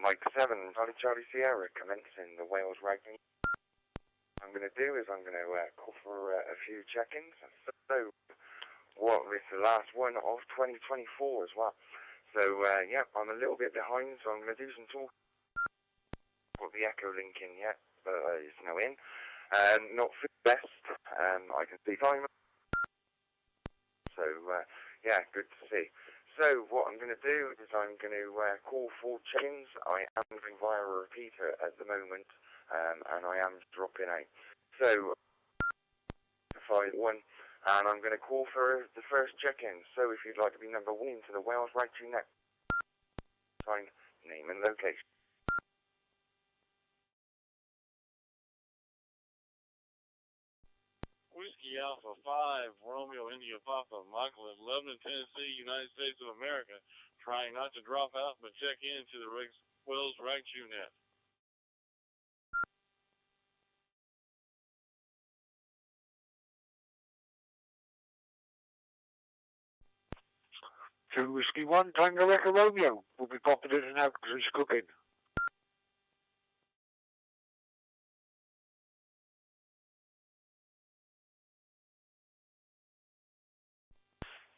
Mike 7, Charlie Sierra, commencing the Wales Ragchew Net. What I'm going to do is I'm going to call for a few check-ins. So, this is the last one of 2024 as well. So, yeah, I'm a little bit behind, so I'm going to do some talk. Got the Echolink in yet, but it's no in. Not for the best. I can see time. So, yeah, good to see. So, what I'm going to do is I'm going to call for check-ins. I am moving via a repeater at the moment, and I am dropping out. So, 5-1, and I'm going to call for the first check-in. So, if you'd like to be number 1 into the Wales Ragchew Net, sign, name and location. Whiskey Alpha 5, Romeo India Papa, Michael in Lebanon, Tennessee, United States of America. Trying not to drop out, but check in to the Wales Ragchew Net. To Whiskey 1, Tango Echo Romeo. We'll be popping in and out because he's cooking.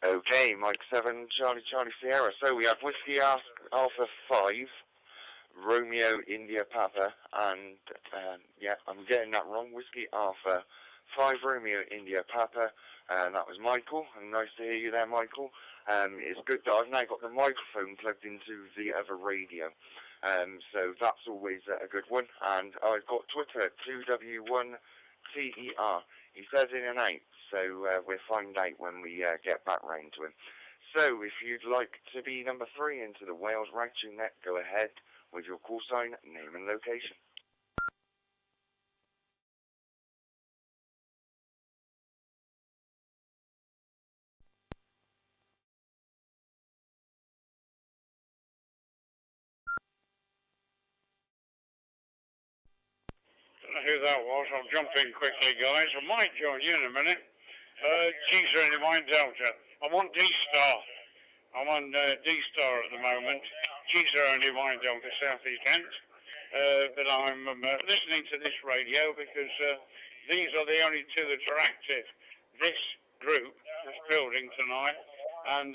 Okay, Mike 7, Charlie Sierra. So we have Whiskey Alpha 5, Romeo India Papa, and, yeah, I'm getting that wrong, Whiskey Alpha 5, Romeo India Papa, and that was Michael, and nice to hear you there, Michael. It's good that I've now got the microphone plugged into the other radio, so that's always a good one, and I've got Twitter, 2W1TER. He says in and out, so we'll find out when we get back round to him. So if you'd like to be number 3 into the Wales Ragchew Net, go ahead with your call sign, name and location. Who that was, I'll jump in quickly, guys. I might join you in a minute. Cheesar in the Delta. I'm on DStar. I'm on DStar at the moment. Cheesar in the Delta, Southeast Kent. But I'm listening to this radio because these are the only two that are active. This group, this building tonight, and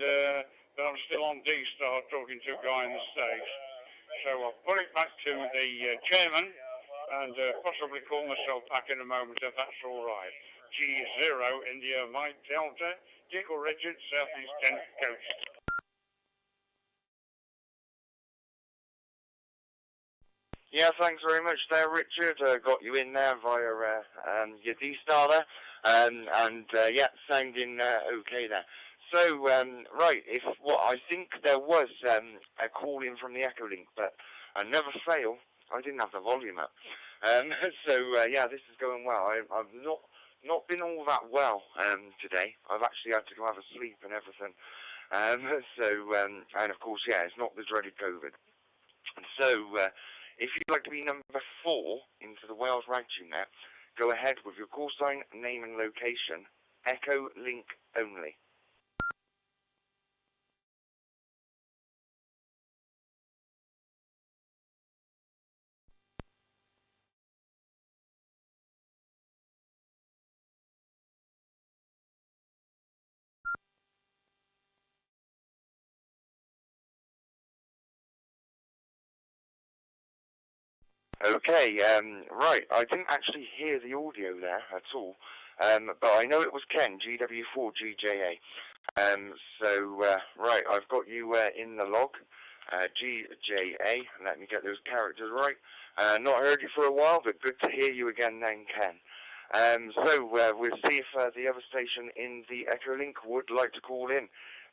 but I'm still on DStar talking to a guy in the States. So I'll put it back to the chairman and possibly call myself back in a moment if that's all right. G0 India Mike Delta, Dickle Richard, Southeast Kent Coast. Yeah, thanks very much there, Richard. Got you in there via your DStar there, and yeah, sounding okay there. So, right, I think there was a call in from the Echolink, but I never fail. I didn't have the volume up. So, yeah, this is going well. I've not been all that well today. I've actually had to go have a sleep and everything. And of course, yeah, it's not the dreaded COVID. So, if you'd like to be number 4 into the Wales Ragchew Net, go ahead with your call sign, name and location. Echolink only. Okay, right, I didn't actually hear the audio there at all, but I know it was Ken, GW4GJA. Right, I've got you in the log, GJA, let me get those characters right. Not heard you for a while, but good to hear you again then, Ken. We'll see if the other station in the Echolink would like to call in.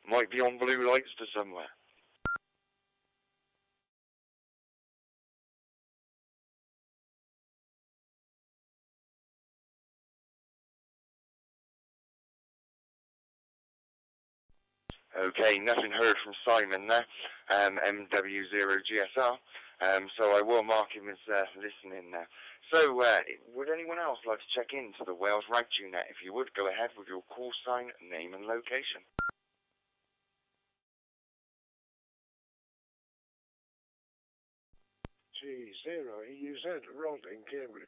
Might be on blue lights to somewhere. Okay, nothing heard from Simon there, MW0GSR, so I will mark him as listening there. So, would anyone else like to check into the Wales Ragchew Net? If you would, go ahead with your call sign, name and location. WD.R.G 0EUZ, Rod in Cambridge.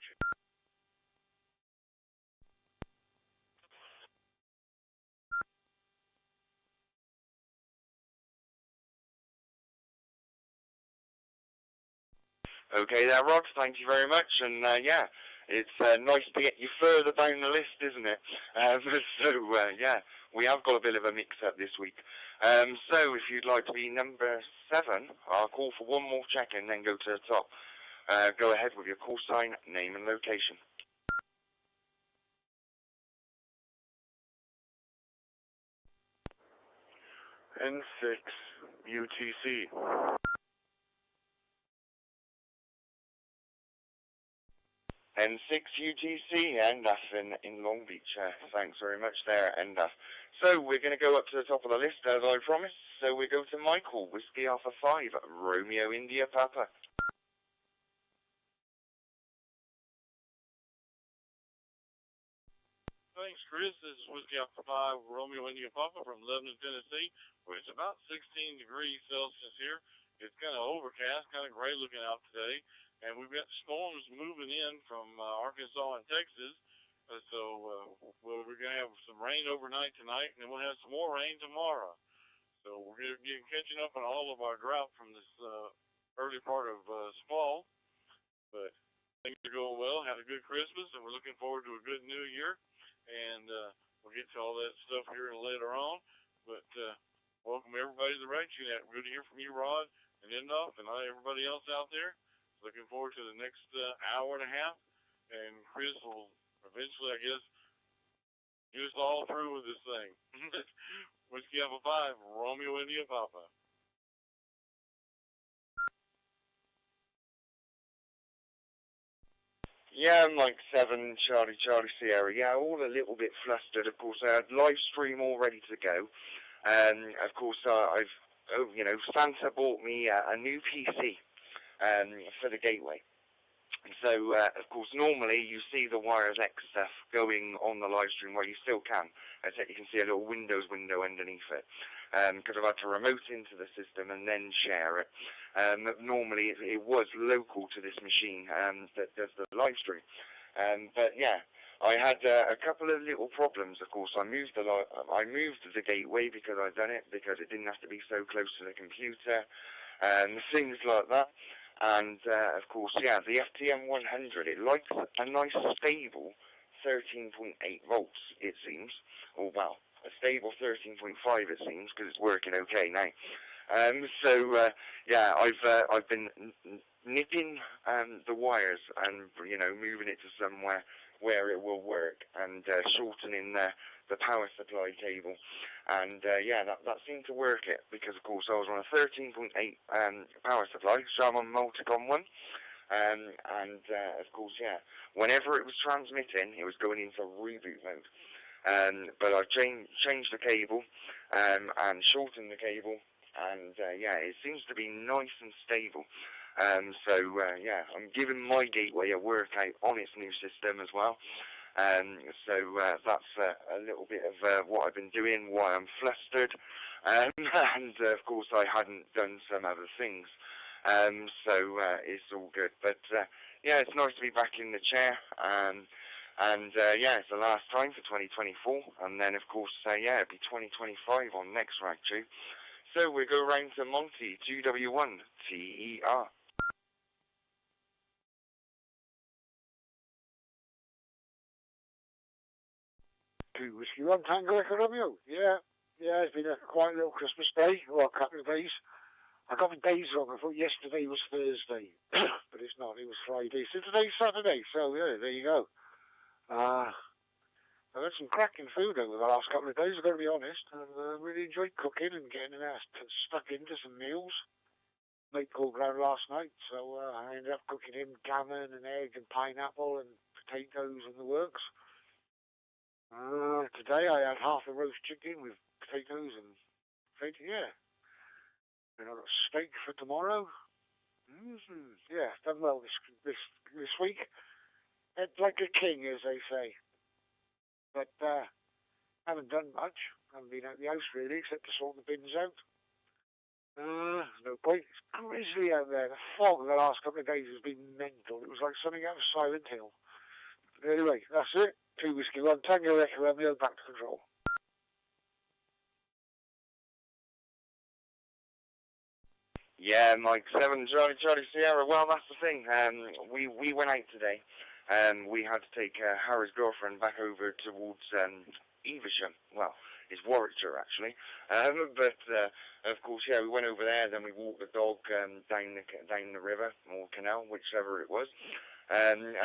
Okay there, Rod, thank you very much, and yeah, it's nice to get you further down the list, isn't it? Yeah, we have got a bit of a mix-up this week. So if you'd like to be number 7, I'll call for one more check-in, then go to the top. Go ahead with your call sign, name and location. N6 UTC. N6 UTC, and that's in Long Beach. Thanks very much there, and so we're going to go up to the top of the list, as I promised. So we go to Michael, Whiskey Alpha 5, Romeo India Papa. Thanks, Chris. This is Whiskey Alpha 5, Romeo India Papa from Lebanon, Tennessee, where it's about 16 degrees Celsius here. It's kind of overcast, kind of gray looking out today, and we've got storms moving in from Arkansas and Texas. We're going to have some rain overnight tonight, and then we'll have some more rain tomorrow. So we're going to be catching up on all of our drought from this early part of fall. But things are going well. Had a good Christmas, and we're looking forward to a good New Year. And we'll get to all that stuff here later on. But welcome everybody to the Ragchew Net. Good to hear from you, Rod, and Endoff, and everybody else out there. Looking forward to the next hour and a half. And Chris will eventually, I guess, get us all through with this thing. Whiskey Alpha 5, Romeo India Papa. Yeah, Mike 7, Charlie Sierra. Yeah, all a little bit flustered. Of course, I had live stream all ready to go. Of course, Santa bought me a new PC for the gateway. So, of course, normally you see the WiresX stuff going on the live stream where you still can. Except you can see a little Windows window underneath it. Because I've had to remote into the system and then share it. Normally it was local to this machine that does the live stream. But yeah, I had a couple of little problems. Of course, I moved the gateway because I'd done it because it didn't have to be so close to the computer, things like that. And of course, yeah, the FTM100, it likes a nice stable 13.8 volts, it seems. Oh wow, a stable 13.5 it seems, because it's working okay now. Yeah, I've been nipping the wires and moving it to somewhere where it will work, and shortening the power supply cable, and yeah, that seemed to work it, because of course I was on a 13.8 power supply, so I'm on Multicom 1, and of course, yeah, whenever it was transmitting, it was going into reboot mode. But I changed the cable and shortened the cable, and yeah, it seems to be nice and stable. Yeah, I'm giving my gateway a workout on its new system as well. That's a little bit of what I've been doing, why I'm flustered, and of course I hadn't done some other things. It's all good. But yeah, it's nice to be back in the chair. Yeah, it's the last time for 2024, and then of course, yeah, it'll be 2025 on next Ragchew. So we go round to Monty, 2W1, TER. To Whiskey 1 Tango Echo Romeo. Yeah, it's been a quiet little Christmas day, well, a couple of days. I got my days wrong. I thought yesterday was Thursday, but it's not. It was Friday. So today's Saturday. So yeah, there you go. I've had some cracking food over the last couple of days, I've got to be honest. I've really enjoyed cooking and getting stuck into some meals. Mate called round last night, so I ended up cooking him gammon and egg and pineapple and potatoes and the works. Today I had half a roast chicken with potatoes and potato, yeah. And I've got steak for tomorrow. Yeah, done well this week. Ate like a king, as they say. But haven't done much. Haven't been out the house really, except to sort the bins out. No point. It's grizzly out there. The fog the last couple of days has been mental. It was like something out of Silent Hill. Anyway, that's it. 2 Whiskey 1 Tango Echo Romeo, back to control. Yeah, Mike 7 Charlie Sierra. Well, that's the thing. We went out today. We had to take Harry's girlfriend back over towards Evesham. Well, it's Warwickshire actually. But of course, yeah, we went over there. Then we walked the dog down the river or canal, whichever it was, and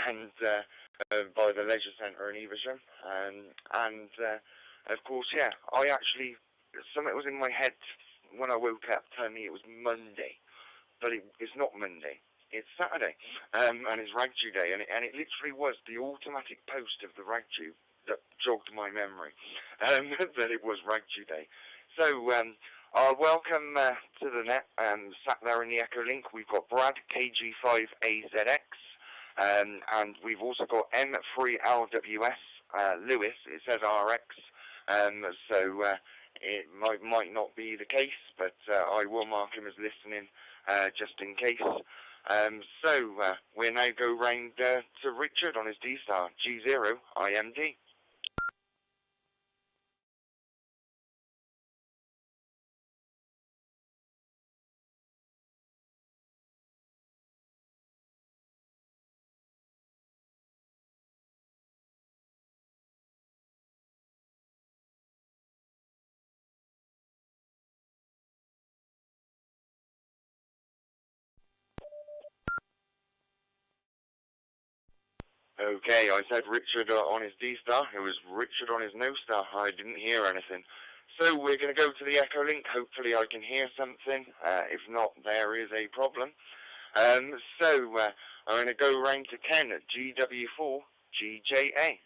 by the leisure centre in Evesham. And of course, yeah, something was in my head when I woke up telling me it was Monday, but it's not Monday. It's Saturday, and it's Ragchew Day, and it literally was the automatic post of the Ragchew that jogged my memory that it was Ragchew Day. So I'll welcome to the net, sat there in the Echolink, we've got Brad, KG5AZX, and we've also got M3LWS, Lewis, it says RX, so it might not be the case, but I will mark him as listening just in case. So we'll now go round to Richard on his DStar, G0 IMD. Okay, I said Richard on his D-Star. It was Richard on his no-star. I didn't hear anything. So we're going to go to the Echolink. Hopefully I can hear something. If not, there is a problem. So I'm going to go round to Ken at GW4GJA.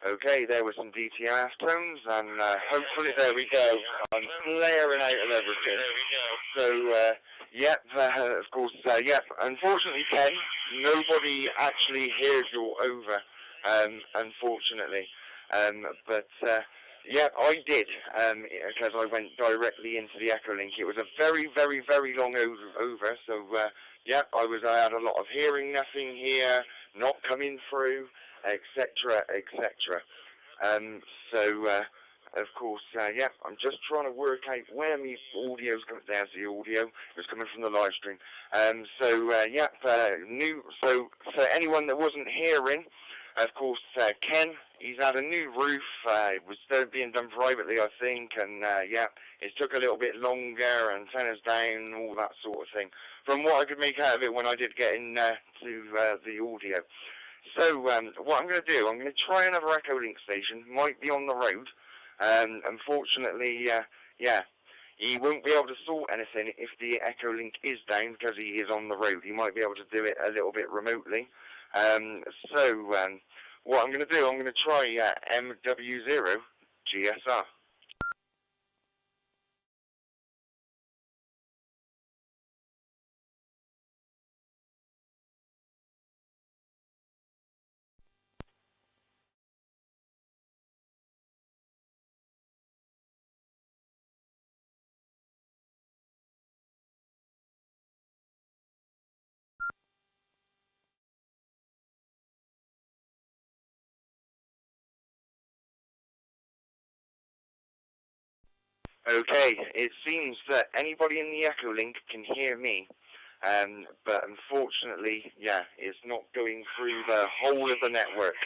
Okay, there were some DTMF tones, and hopefully, there we go. I'm blaring out of everything. So, yep, of course, yep. Unfortunately, Ken, nobody actually hears your over, unfortunately. But, yeah, I did, because I went directly into the Echolink. It was a very, very, very long over, so, yeah, I had a lot of hearing nothing here, not coming through, etc., etc. So, of course, yeah, I'm just trying to work out where my audio's coming. There's the audio. It's coming from the live stream. So, yeah, so anyone that wasn't hearing, of course, Ken, he's had a new roof. It was being done privately, I think, and, yeah, it took a little bit longer, antennas down, all that sort of thing, from what I could make out of it when I did get in to the audio. So, what I'm going to do, I'm going to try another Echolink station, might be on the road. Unfortunately, yeah, he won't be able to sort anything if the Echolink is down because he is on the road. He might be able to do it a little bit remotely. So, what I'm going to do, I'm going to try MW0GSR. Okay, it seems that anybody in the Echolink can hear me, but unfortunately, yeah, it's not going through the whole of the network.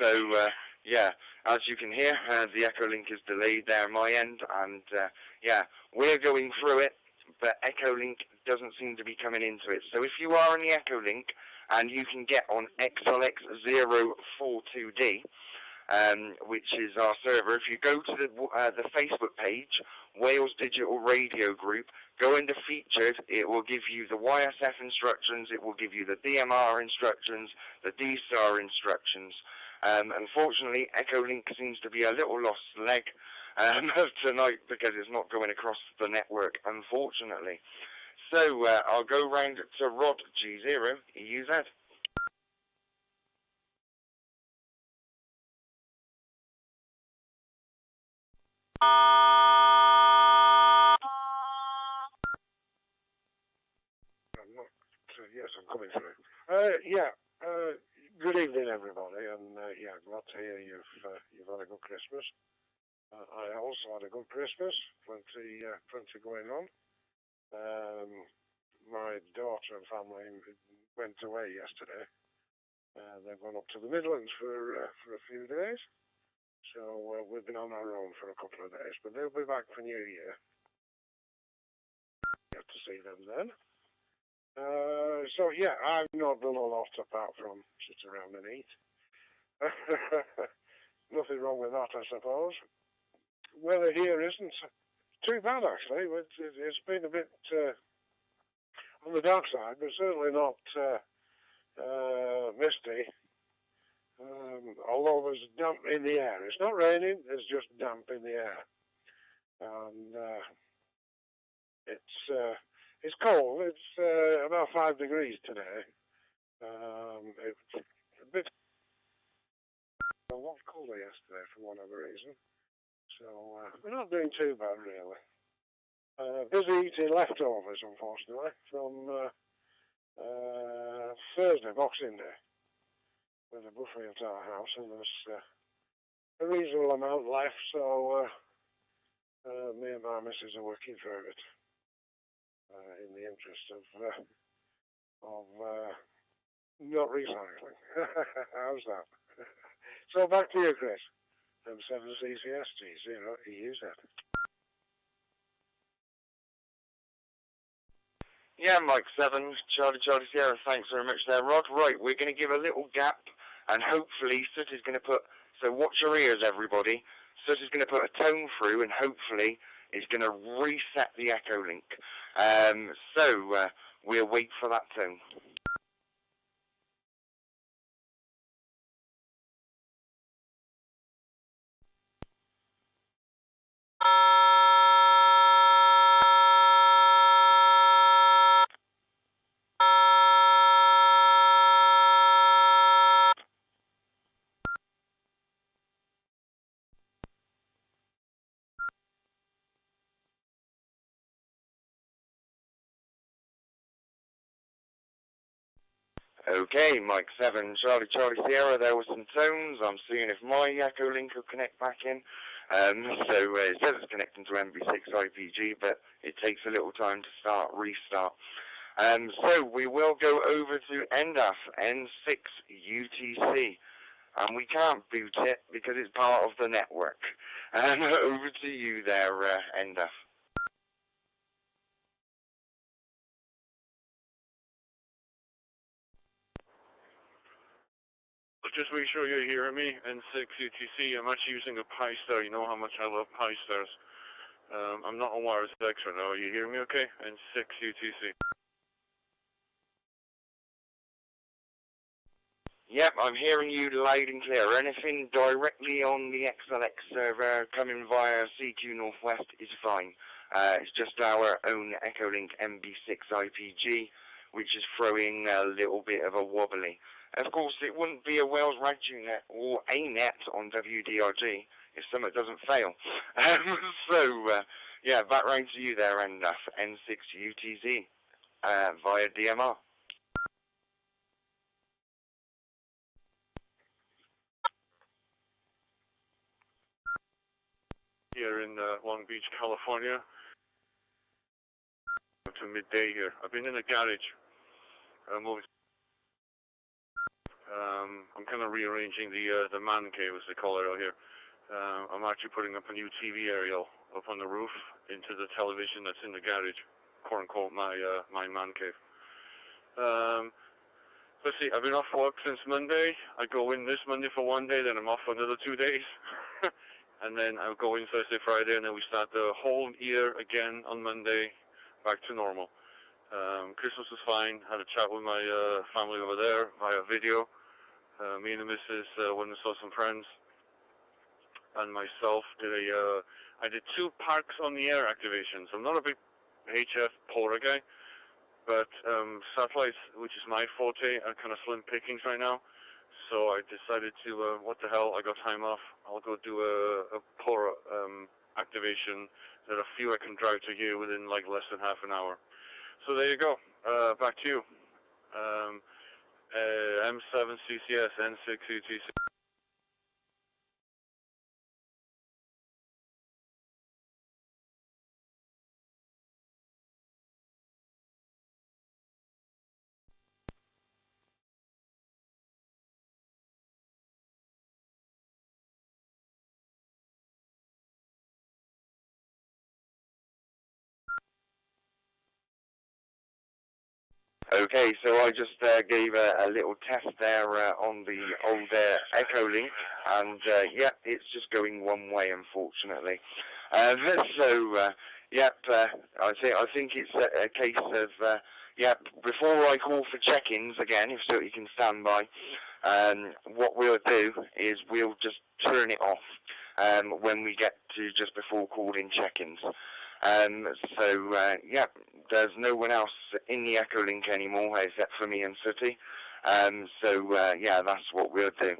So, yeah, as you can hear, the Echolink is delayed there on my end, and, yeah, we're going through it, but Echolink doesn't seem to be coming into it. So if you are in the Echolink, and you can get on XLX042D, which is our server. If you go to the Facebook page, Wales Digital Radio Group, go into featured, it will give you the YSF instructions, it will give you the DMR instructions, the DStar instructions. Unfortunately, Echolink seems to be a little lost leg tonight because it's not going across the network, unfortunately. So I'll go round to Rod G0, EUZ. Yes, I'm coming through. Yeah, good evening, everybody, and yeah, glad to hear you've had a good Christmas. I also had a good Christmas, plenty going on. My daughter and family went away yesterday. They've gone up to the Midlands for a few days, so we've been on our own for a couple of days, but they'll be back for New Year. Get to see them then. So yeah, I've not done a lot apart from sit around and eat. Nothing wrong with that, I suppose. Weather here isn't too bad, actually. It's been a bit on the dark side, but certainly not misty. Although there's damp in the air. It's not raining, there's just damp in the air. And it's cold. It's about 5 degrees today. It's a bit colder yesterday for whatever reason. So we're not doing too bad, really. Busy eating leftovers, unfortunately, from Thursday, Boxing Day, with a buffet at our house, and there's a reasonable amount left, so me and my missus are working through it. In the interest of not recycling. How's that? So back to you, Chris. M7CCS G0EUZ. Yeah, Mike 7, Charlie Sierra, thanks very much there, Rod. Right, we're going to give a little gap, and hopefully Soot is going to put, so watch your ears, everybody. Soot is going to put a tone through, and hopefully it's going to reset the Echolink. So we'll wait for that tone. Okay, Mike 7, Charlie Sierra, there with some tones. I'm seeing if my Echolink will connect back in. It says it's connecting to MB6IPG, but it takes a little time to restart. So we will go over to NDAF N6 UTC, and we can't boot it because it's part of the network. Over to you there, NDAF. Just make sure you're hearing me. N6 UTC. I'm actually using a PiStar. You know how much I love PiStars. I'm not on WiresX right now. Are you hearing me okay? N6 UTC. Yep, I'm hearing you loud and clear. Anything directly on the XLX server coming via cqnorthwest is fine. It's just our own Echolink MB6IPG, which is throwing a little bit of a wobbly. Of course, it wouldn't be a Wales Ragchew Net or a net on W.D.R.G if something doesn't fail. Yeah, back round to you there, and N6 UTZ via DMR. Here in Long Beach, California. To midday here. I've been in a garage. I'm kind of rearranging the man cave, as they call it out here. I'm actually putting up a new TV aerial up on the roof into the television that's in the garage, quote unquote, my man cave. Let's see, I've been off work since Monday. I go in this Monday for 1 day, then I'm off for another 2 days. And then I'll go in Thursday, Friday, and then we start the whole year again on Monday, back to normal. Christmas was fine. Had a chat with my family over there via video. Me and the missus went and saw some friends, and myself I did 2 parks on the air activations. I'm not a big HF Pora guy, but satellites, which is my forte, are kind of slim pickings right now. So I decided to, what the hell, I got time off. I'll go do a Pora activation that a few I can drive to here within like less than half an hour. So there you go. Back to you. M7CCS N6 UTC. Okay, so I just gave a little test there on the old Echolink, and yeah, it's just going one way, unfortunately. I think it's a case of before I call for check-ins again, if so you can stand by, what we'll do is we'll just turn it off when we get to just before calling check-ins. There's no one else in the Echolink anymore except for me and Sooty. That's what we'll do.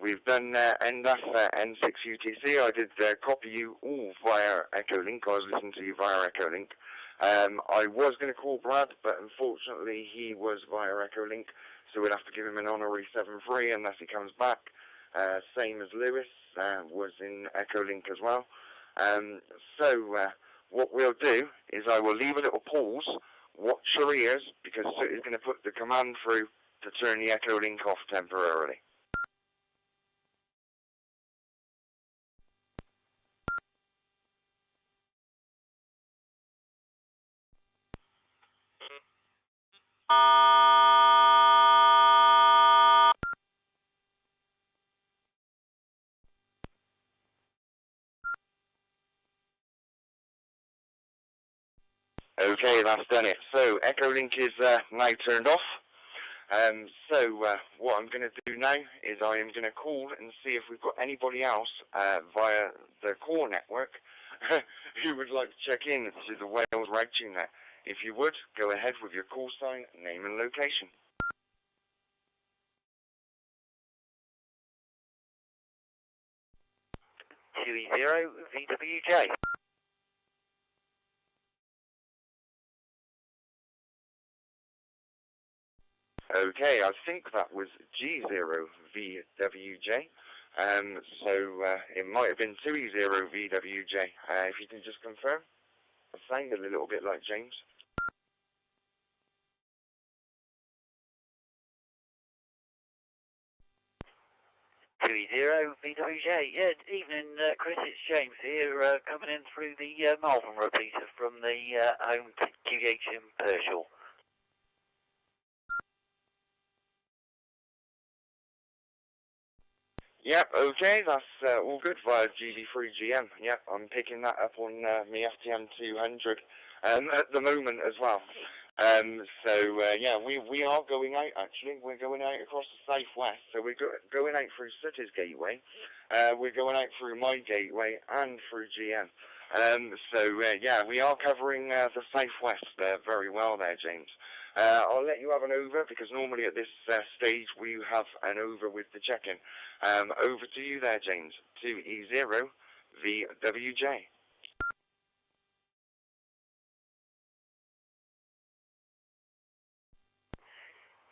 We've done NDAF N6 UTC. I did copy you all via Echolink. I was listening to you via Echolink. I was going to call Brad, but unfortunately he was via Echolink, so we'll have to give him an honorary 7-3 unless he comes back. Same as Lewis was in Echolink as well. What we'll do is I will leave a little pause, watch your ears, because Sooty's going to put the command through to turn the Echolink off temporarily. Okay, that's done it. So Echolink is now turned off. What I'm going to do now is I am going to call and see if we've got anybody else via the core network who would like to check in to the Wales Ragchew Net. If you would, go ahead with your call sign, name and location. 2E0 VWJ. Okay, I think that was G0VWJ. So it might have been 20VWJ. If you can just confirm. I sounded a little bit like James. 20VWJ. Yeah, evening, Chris. It's James here, coming in through the Malvern repeater from the home QGH in Pershall. Yep, okay, that's all good via GB3GM. Yep, I'm picking that up on my FTM 200 at the moment as well. Yeah, we are going out actually. We're going out across the southwest. So we're going out through Sutter's Gateway. We're going out through my gateway and through GM. Yeah, we are covering the southwest very well there, James. I'll let you have an over because normally at this stage we have an over with the check-in. Over to you there, James. 2E0VWJ.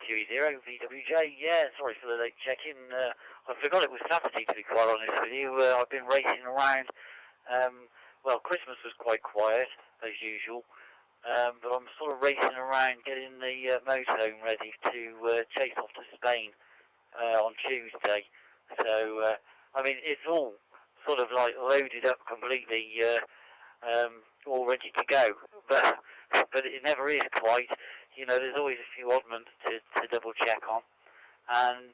2E0VWJ, yeah, sorry for the late check-in. I forgot it was Saturday, to be quite honest with you. I've been racing around. Well, Christmas was quite quiet, as usual. But I'm sort of racing around getting the motorhome ready to chase off to Spain on Tuesday. So, I mean, it's all sort of like loaded up completely, all ready to go. But it never is quite. You know, there's always a few oddments to double check on, and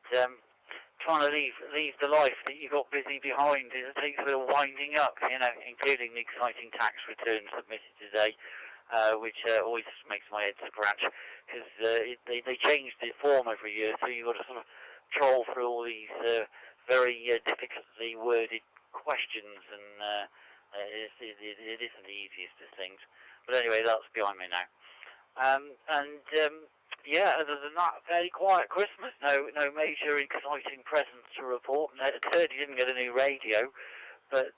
trying to leave the life that you got busy behind. It takes a bit of winding up, you know, including the exciting tax return submitted today, which always makes my head scratch because they change the form every year, so you've got to sort of troll through all these very difficultly worded questions, and it isn't the easiest of things. But anyway, that's behind me now. Yeah, other than that, fairly quiet Christmas. No major exciting presents to report. Certainly didn't get a new radio, but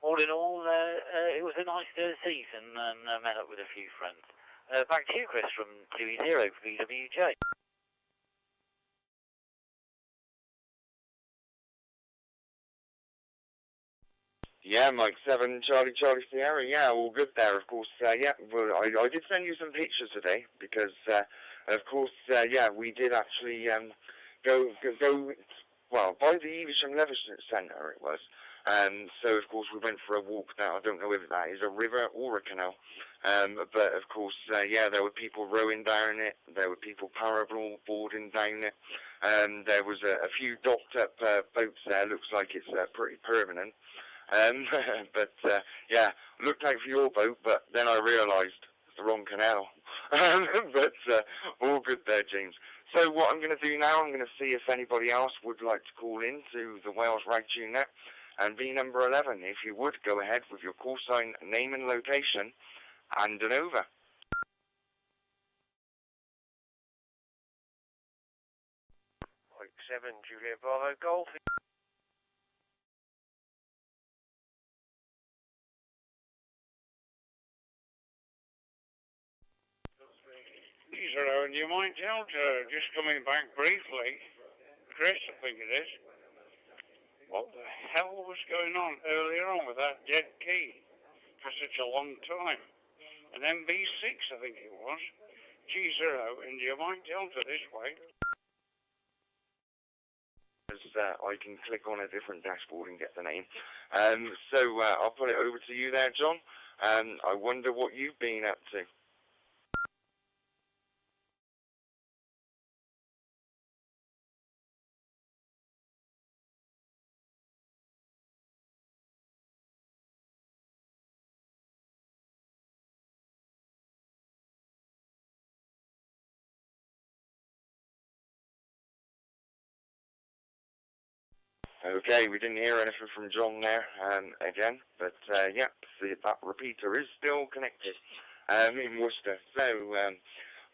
all in all, it was a nice season, and met up with a few friends. Back to you, Chris, from 2E0VWJ. Yeah, Mike 7, Charlie Sierra. Yeah, all good there, of course. Yeah, well, I did send you some pictures today because, of course, yeah, we did actually go, well, by the Evesham Leisure Centre it was. So, of course, we went for a walk now. I don't know if that is a river or a canal. But, of course, yeah, there were people rowing down it. There were people paddleboarding down it. There was a few docked up boats there. Looks like it's pretty permanent. Yeah, looked out for your boat, but then I realised it's the wrong canal. All good there, James. So what I'm going to do now, I'm going to see if anybody else would like to call in to the Wales Ragchew Net and be number 11. If you would, go ahead with your call sign, name and location, and an over. 7 Juliet Bravo Golf. Hello, and you might tell just coming back briefly, Chris, I think it is, what the hell was going on earlier on with that dead key for such a long time? An MB6, I think it was, G0, and you might tell to this way. I can click on a different dashboard and get the name. I'll put it over to you there, John. I wonder what you've been up to. Okay, we didn't hear anything from John there again, but yeah, see, that repeater is still connected in Worcester. So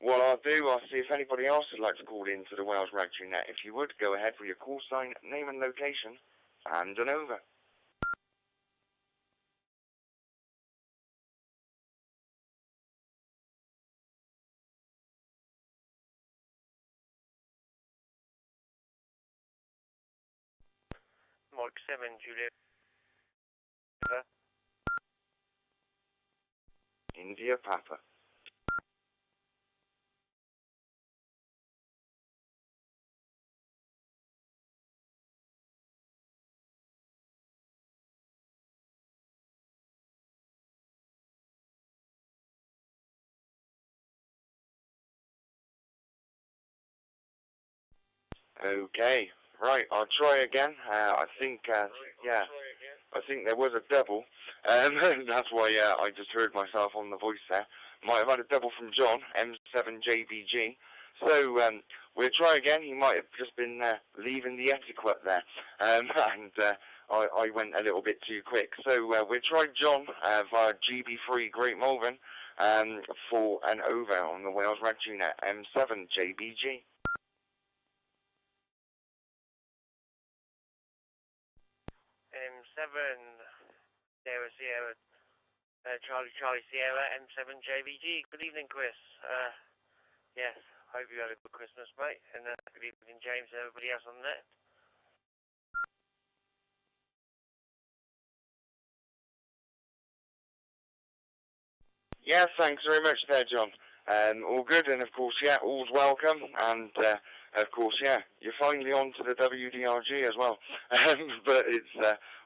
what I'll do, I'll see if anybody else would like to call in to the Wales Ragchew Net. If you would, go ahead with your call sign, name and location, and an over. Mike 7, Juliet. India Papa. Okay, right, I'll try again. I think there was a double. That's why I just heard myself on the voice there. Might have had a double from John, M7JBG. So we'll try again. He might have just been leaving the etiquette there. I went a little bit too quick. So we'll try John via GB3 Great Malvern for an over on the Wales Ragchew Net, M7JBG. M7 Sierra Charlie Sierra M7 JVG. Good evening, Chris. Yes, hope you had a good Christmas, mate, and good evening, James, and everybody else on the net. Yeah, thanks very much there, John. All good, and of course, yeah, all's welcome, and of course, yeah, you're finally on to the W.D.R.G as well, but it's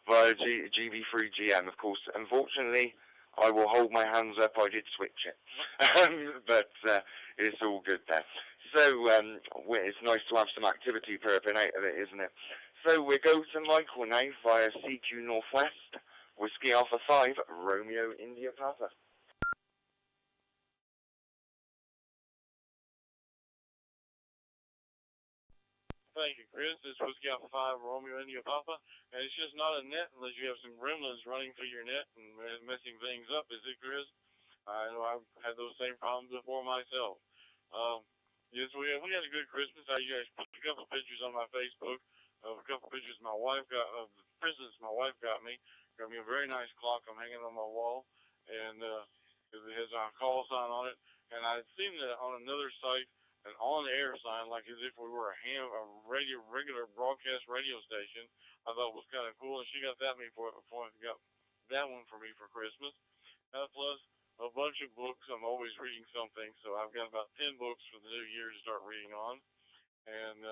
via GB3GM, of course. Unfortunately, I will hold my hands up, I did switch it, but it's all good there. So, it's nice to have some activity perping out of it, isn't it? So, we go to Michael now via cqnorthwest, Whiskey Alpha 5, Romeo India Papa. Thank you, Chris. This was Whiskey Alpha 5, Romeo India Papa, and it's just not a net unless you have some gremlins running through your net and messing things up, is it, Chris? I know I've had those same problems before myself. Yes, we had a good Christmas. I guys put a couple of pictures on my Facebook of a couple of pictures my wife got, of the presents my wife got me. Got me a very nice clock I'm hanging on my wall, and it has our call sign on it. And I'd seen that on another site, an on-air sign, like as if we were a regular broadcast radio station. I thought it was kind of cool, and she got that got that one for me for Christmas. Plus a bunch of books. I'm always reading something, so I've got about 10 books for the new year to start reading on. And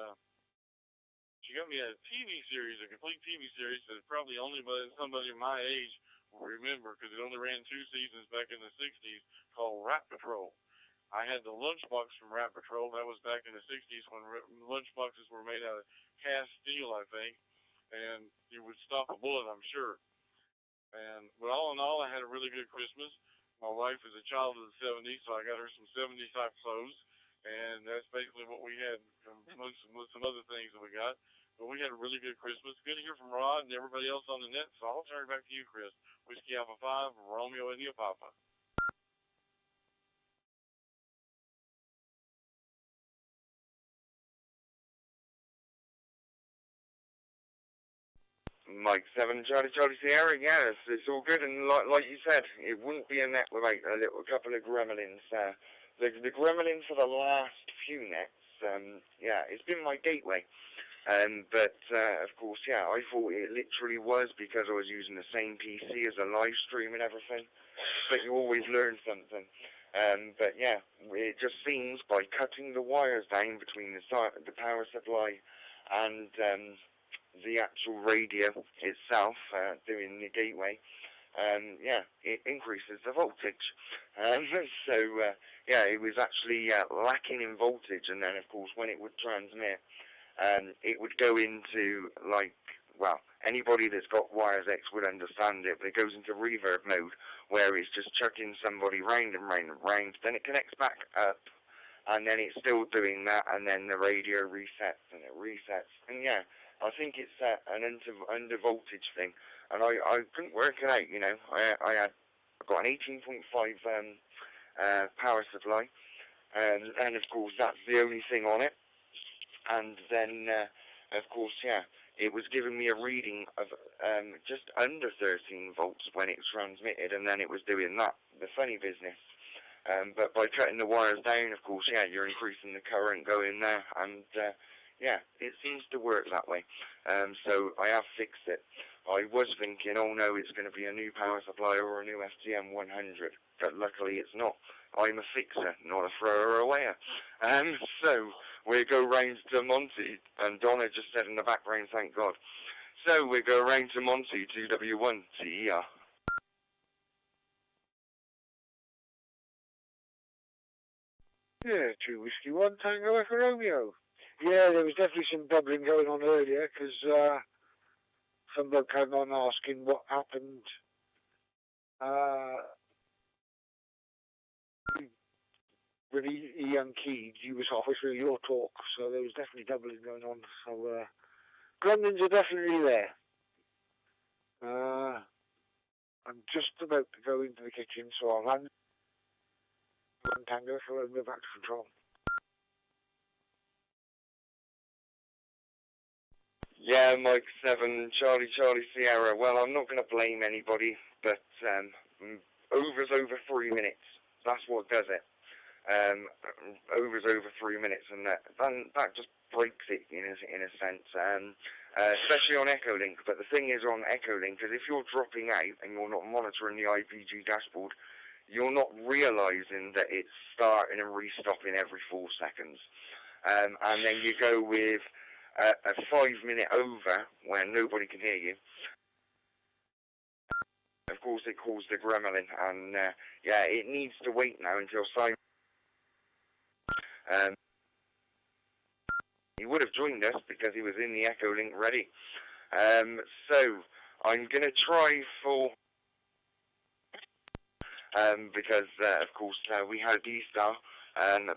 she got me a TV series, a complete TV series that probably only somebody my age will remember, because it only ran 2 seasons back in the 60s, called Rat Patrol. I had the lunchbox from Rat Patrol. That was back in the 60s when lunchboxes were made out of cast steel, I think, and you would stop a bullet, I'm sure. But all in all, I had a really good Christmas. My wife is a child of the 70s, so I got her some 70s type clothes, and that's basically what we had, with some other things that we got. But we had a really good Christmas. Good to hear from Rod and everybody else on the net, so I'll turn it back to you, Chris. Whiskey Alpha 5, Romeo India Papa. Mike 7, Charlie Sierra, yeah, it's all good, and like you said, it wouldn't be a net without a couple of gremlins. The gremlin for the last few nets, yeah, it's been my gateway. But of course, yeah, I thought it literally was because I was using the same PC as a live stream and everything, but you always learn something. But yeah, it just seems by cutting the wires down between the power supply and the actual radio itself, doing the gateway, yeah, it increases the voltage. So, yeah, it was actually lacking in voltage, and then, of course, when it would transmit, it would go into, like, well, anybody that's got YSF would understand it, but it goes into reverb mode, where it's just chucking somebody round and round and round, then it connects back up, and then it's still doing that, and then the radio resets, and it resets, and yeah, I think it's an under voltage thing, and I couldn't work it out, you know. I got an 18.5 power supply, and of course that's the only thing on it, and then of course, yeah, it was giving me a reading of just under 13 volts when it was transmitted, and then it was doing that, the funny business. But by cutting the wires down, of course, yeah, you're increasing the current going there, and yeah, it seems to work that way. So I have fixed it. I was thinking, oh no, it's going to be a new power supply or a new FTM 100, but luckily it's not. I'm a fixer, not a thrower awayer. So we go round to Monty, and Donna just said in the background, thank God. So we go round to Monty, 2W1 TER. Yeah, 2 Whiskey 1 Tango Echo Romeo. Yeah, there was definitely some bubbling going on earlier, because some bloke came on asking what happened. When he unkeyed, you was halfway through your talk, so there was definitely doubling going on. So gremlins are definitely there. I'm just about to go into the kitchen, so I'll land one Tango, so I'll move back to control. Yeah, Mike 7, Charlie Sierra. Well, I'm not going to blame anybody, but over's over 3 minutes. That's what does it. Over's over 3 minutes, and that just breaks it in a sense, especially on Echolink. But the thing is on Echolink, is if you're dropping out and you're not monitoring the IPG dashboard, you're not realising that it's starting and restopping every 4 seconds. And then you go with a 5 minute over where nobody can hear you. Of course, it caused the gremlin, and yeah, it needs to wait now until Simon. He would have joined us because he was in the Echolink ready. So I'm going to try for, because of course we had DStar,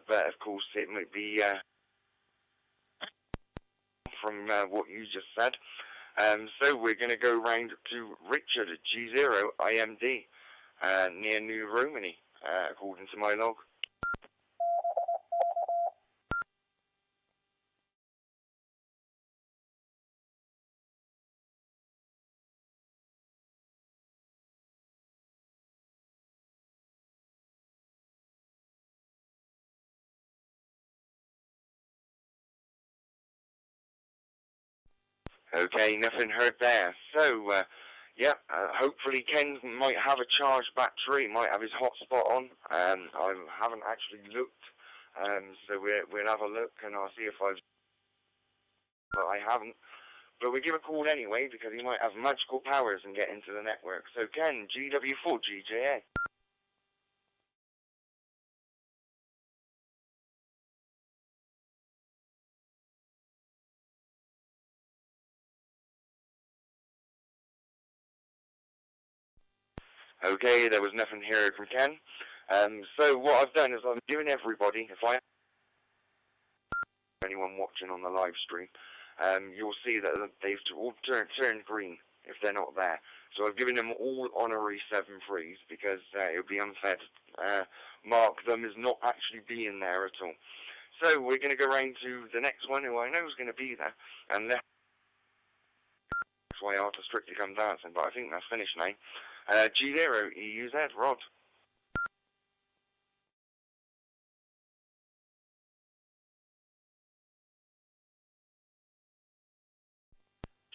but of course it might be from what you just said. So we're going to go round to Richard at G0 IMD near New Romany, according to my log. Okay, nothing heard there. So, yeah, hopefully Ken might have a charged battery, might have his hotspot on. I haven't actually looked, so we'll have a look and I'll see if but I haven't. But we'll give a call anyway because he might have magical powers and get into the network. So Ken, GW4GJA. Okay, there was nothing here from Ken. So what I've done is I'm giving everybody, if I anyone watching on the live stream, you'll see that they've all turned green if they're not there. So I've given them all honorary 7-3s because it would be unfair to mark them as not actually being there at all. So we're going to go round to the next one who I know is going to be there, and that's why I have to Strictly Come Dancing, but I think that's finished now. G0 EUZ Rod.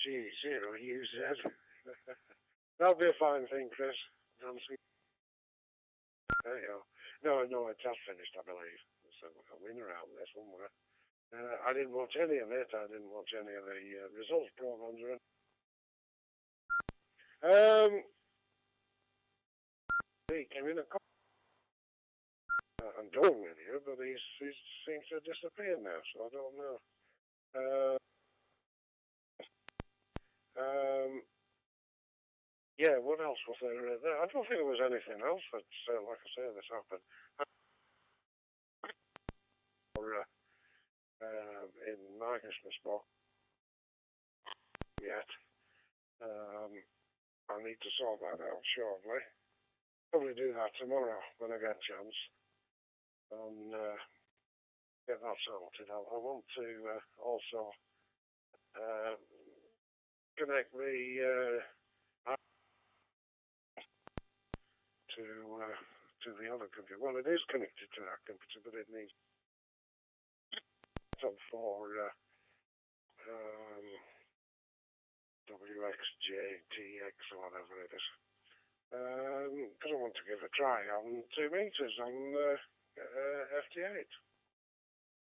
G0 EUZ. That'll be a fine thing, Chris. Honestly. There you go. No, it's just finished, I believe. So a winner out there somewhere. I didn't watch any of it. I didn't watch any of the results programs. He came in and done with you, but he seems to have disappeared now, so I don't know. Yeah, what else was there? I don't think there was anything else that's, like I say, this happened. Or, in my Christmas box yet. I need to sort that out shortly. Probably do that tomorrow when I get a chance. And get that sorted out. I want to also connect the to the other computer. Well, it is connected to that computer, but it needs some for RXJTX or whatever it is. Because I want to give a try on 2 meters on FT8.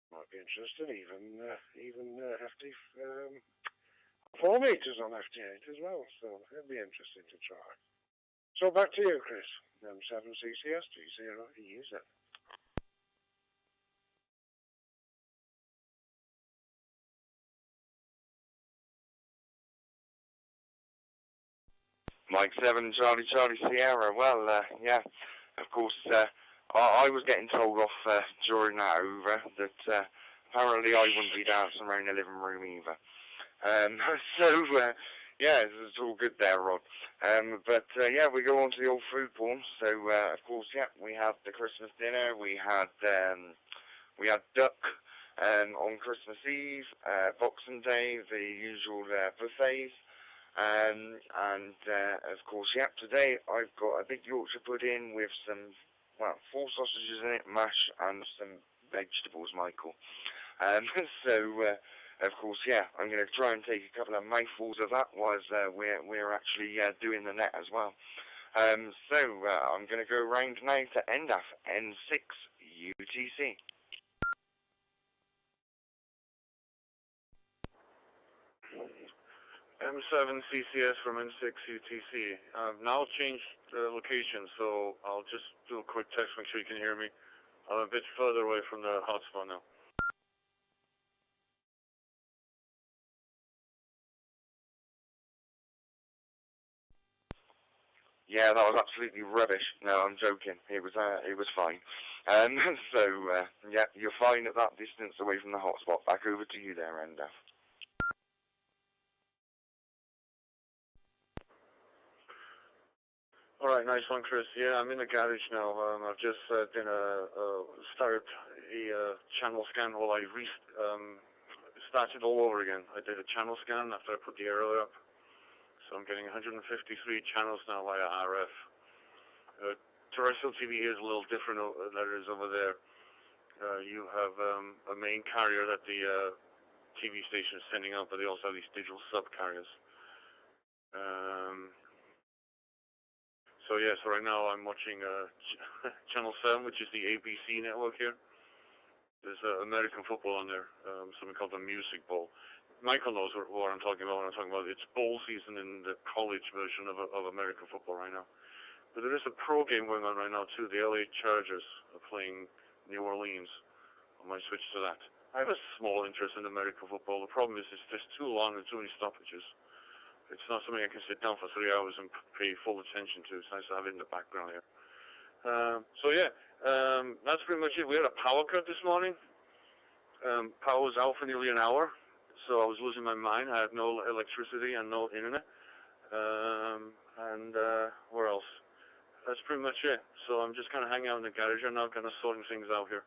Might be interested, even FT 4 meters on FT8 as well, so it'd be interesting to try. So back to you, Chris. M7CCS G0EZ. Mike 7, Charlie Sierra. Well, yeah, of course, I was getting told off during that over that apparently I wouldn't be dancing around the living room either. So, yeah, it's all good there, Rod. But yeah, we go on to the old food porn. So, of course, yeah, we had the Christmas dinner. We had duck on Christmas Eve, Boxing Day, the usual buffets. And of course, yeah, today I've got a big Yorkshire pudding with some, well, 4 sausages in it, mash, and some vegetables, Michael. So, of course, yeah, I'm going to try and take a couple of mouthfuls of that whilst we're actually doing the net as well. So, I'm going to go round now to NDAF N6 UTC. M7CCS from N6 UTC. I've now changed the location, so I'll just do a quick text, make sure you can hear me. I'm a bit further away from the hotspot now. Yeah, that was absolutely rubbish. No, I'm joking. It was fine. So, yeah, you're fine at that distance away from the hotspot. Back over to you there, NDAF. Alright, nice one, Chris. Yeah, I'm in the garage now. I've just started a channel scan. Well, I started all over again. I did a channel scan after I put the error up. So I'm getting 153 channels now via RF. Terrestrial TV here is a little different than it is over there. You have a main carrier that the TV station is sending out, but they also have these digital sub-carriers. So yeah, so right now I'm watching Channel 7, which is the ABC network here. There's American football on there, something called the Music Bowl. Michael knows what I'm talking about when I'm talking about it's bowl season in the college version of American football right now. But there is a pro game going on right now too. The LA Chargers are playing New Orleans. I might switch to that. I have a small interest in American football. The problem is it's just too long and too many stoppages. It's not something I can sit down for 3 hours and pay full attention to. It's nice to have it in the background here. So yeah, that's pretty much it. We had a power cut this morning. Power was out for nearly an hour, so I was losing my mind. I had no electricity and no internet. Where else? That's pretty much it. So I'm just kind of hanging out in the garage. I'm now kind of sorting things out here.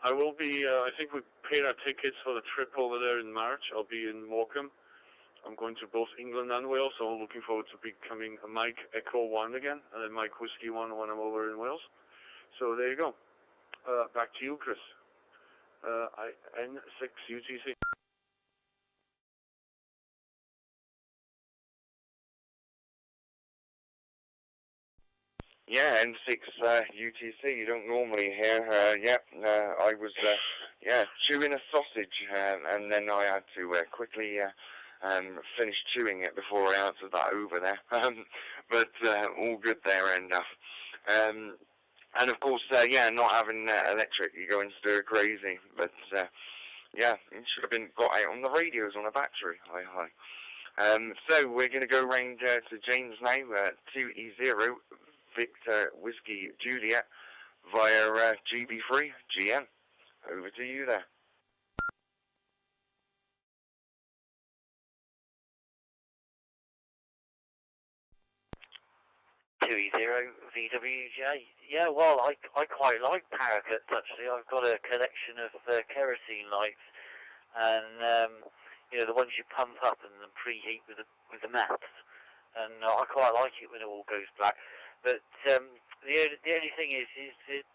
I will be, I think we paid our tickets for the trip over there in March. I'll be in Morecambe. I'm going to both England and Wales, so I'm looking forward to becoming a Mike Echo 1 again, and then Mike Whiskey 1 when I'm over in Wales. So there you go. Back to you, Chris. N6 UTC. Yeah, N6 UTC, you don't normally hear. I was chewing a sausage, and then I had to quickly finish chewing it before I answered that over there. But all good there, NDAF. And of course, not having electric, you're going stir crazy. But yeah, it should have been got out on the radios on a battery. Hi. So we're going to go round to James now, 2E0 Victor Whiskey Juliet via GB3 GM. Over to you there. 2E0VWJ. Yeah, well, I quite like power cuts actually. I've got a collection of kerosene lights, and the ones you pump up and then preheat with the mats. And I quite like it when it all goes black. But the only thing is it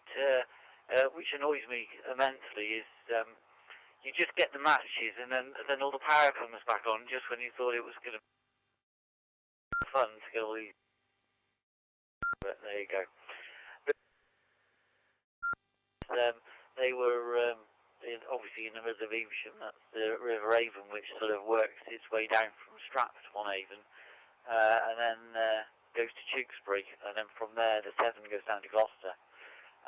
which annoys me immensely is you just get the matches and then all the power comes back on just when you thought it was going to. fun to get all these. But there you go. But, they were obviously in the middle of Evesham. That's the River Avon, which sort of works its way down from Stratford on Avon, and then goes to Tewkesbury, and then from there the Severn goes down to Gloucester,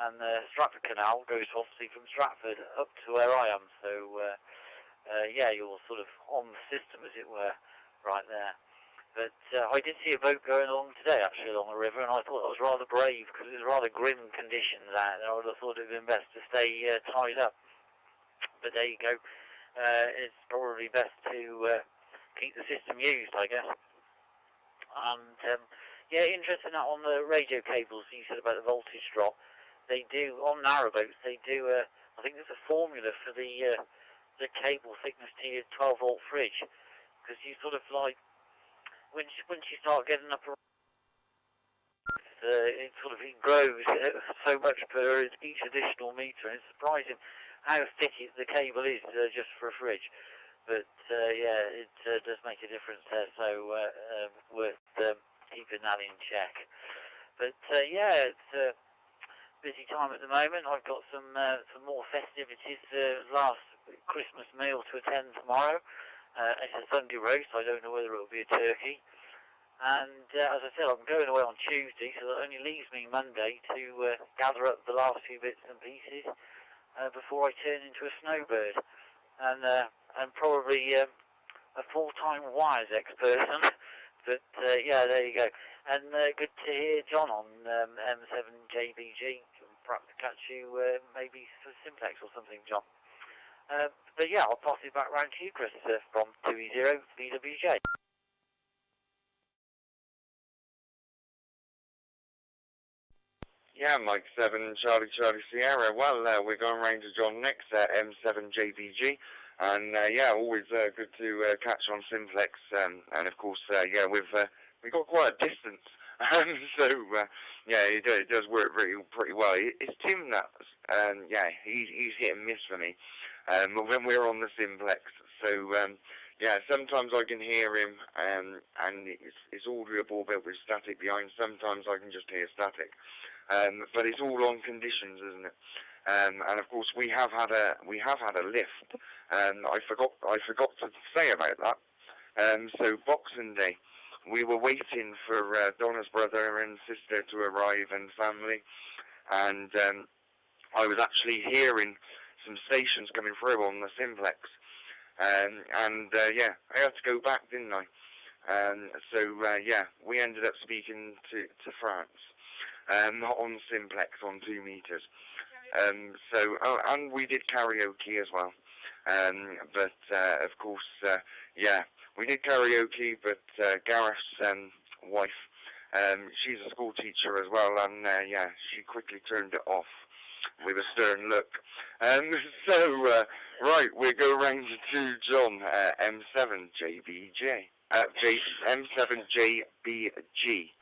and the Stratford Canal goes obviously from Stratford up to where I am. So yeah, you're sort of on the system, as it were, right there. But I did see a boat going along today, actually, along the river, and I thought that was rather brave, because it was rather grim conditions out there. I would have thought it would have been best to stay tied up. But there you go. It's probably best to keep the system used, I guess. And yeah, interesting that on the radio cables you said about the voltage drop. They do on narrowboats. They do. I think there's a formula for the cable thickness to your 12-volt fridge, because you sort of like once you start getting up, it sort of grows so much per each additional meter. And it's surprising how thick the cable is just for a fridge. But yeah, it does make a difference there. So worth keeping that in check. But yeah, it's a busy time at the moment. I've got some more festivities. Last Christmas meal to attend tomorrow. It's a Sunday roast. I don't know whether it will be a turkey. And as I said, I'm going away on Tuesday, so that only leaves me Monday to gather up the last few bits and pieces before I turn into a snowbird. And probably a full-time YSF person. But yeah, there you go. And good to hear John on M7JBG. Perhaps catch you maybe for Simplex or something, John. But yeah, I'll pass it back round to you, Chris, from 2E0 VWJ. Yeah, Mike 7, Charlie Sierra. Well, we're going round to John next, M7JBG. And yeah, always good to catch on Simplex. And of course, yeah, we've got quite a distance. So yeah, it does work pretty well. It's Tim that, yeah, he's hit and miss for me when we're on the Simplex. So yeah, sometimes I can hear him, and it's audioble but with static behind. Sometimes I can just hear static. But it's all on conditions, isn't it? And of course we have had a lift. I forgot to say about that. So Boxing Day, we were waiting for Donna's brother and sister to arrive and family, and I was actually hearing some stations coming through on the Simplex, and yeah, I had to go back, didn't I? So yeah, we ended up speaking to France, not on Simplex on 2 meters. So and we did karaoke as well. But of course, yeah, we did karaoke, but Gareth's wife, she's a school teacher as well, and yeah, she quickly turned it off with a stern look. So, right, we go round to John, M7JBG, M7JBG.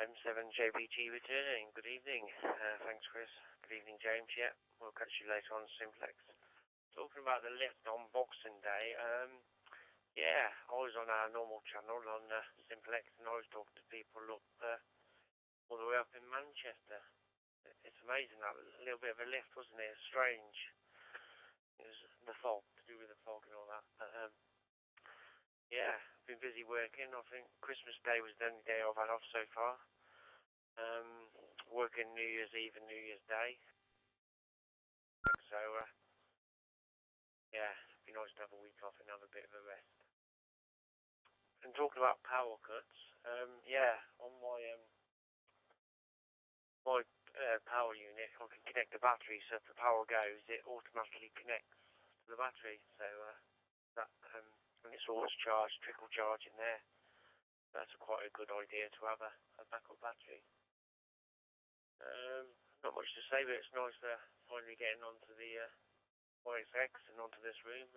M7JBG returning. Good evening. Thanks, Chris. Good evening, James. Yeah, we'll catch you later on Simplex. Talking about the lift on Boxing Day, yeah, I was on our normal channel on Simplex, and I was talking to people up all the way up in Manchester. It's amazing, that little bit of a lift, wasn't it? It's strange. It was the fog, to do with the fog and all that. But, yeah, been busy working. I think Christmas Day was the only day I've had off so far. Working New Year's Eve and New Year's Day. So, yeah, it'd be nice to have a week off and have a bit of a rest. And talking about power cuts, yeah, on my power unit, I can connect the battery, so if the power goes, it automatically connects to the battery. So that and it's always charged, trickle charge in there. That's quite a good idea to have a backup battery. Not much to say, but it's nice finally getting onto the YSX and onto this room.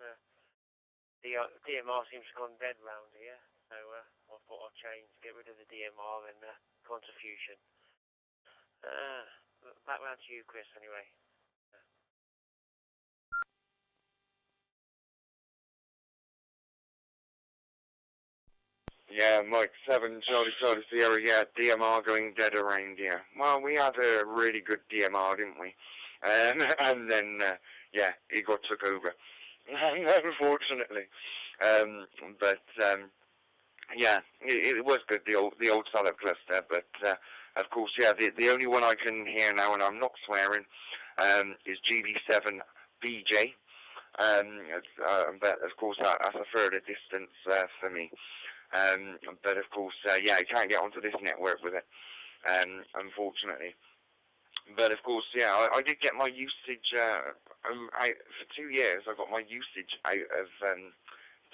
The DMR seems to have gone dead round here, so I thought I'd change, get rid of the DMR and contribution. Back round to you, Chris, anyway. Yeah, Mike 7, Charlie Sierra, yeah, DMR going dead around here. Well, we had a really good DMR, didn't we? And then, yeah, he got took over, unfortunately. But yeah, it was good, the old salad cluster, but of course, yeah, the only one I can hear now, and I'm not swearing, is GB7BJ. But of course, that's a further distance for me. But of course, yeah, you can't get onto this network with it, unfortunately. But of course, yeah, I did get my usage for 2 years. I got my usage out of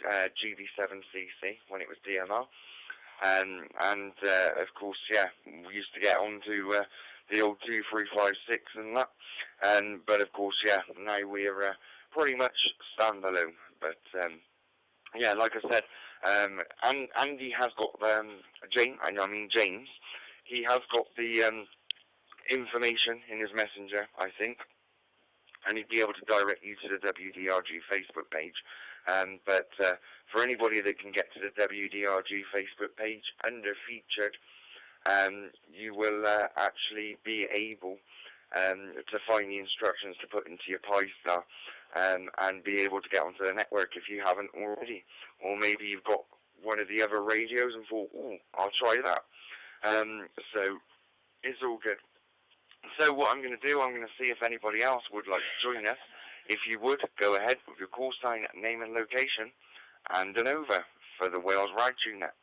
GB7CC when it was DMR, and of course, yeah, we used to get onto the old 2356 and that. But of course, yeah, now we're pretty much standalone. But yeah, like I said, Andy has got James. He has got the information in his messenger, I think, and he'd be able to direct you to the W.D.R.G Facebook page. But for anybody that can get to the W.D.R.G Facebook page under featured, you will actually be able to find the instructions to put into your PyStar, and be able to get onto the network if you haven't already. Or maybe you've got one of the other radios and thought, oh, I'll try that. So it's all good. So what I'm going to do, I'm going to see if anybody else would like to join us. If you would, go ahead with your call sign, name and location, and an over for the Wales Ragchew Net.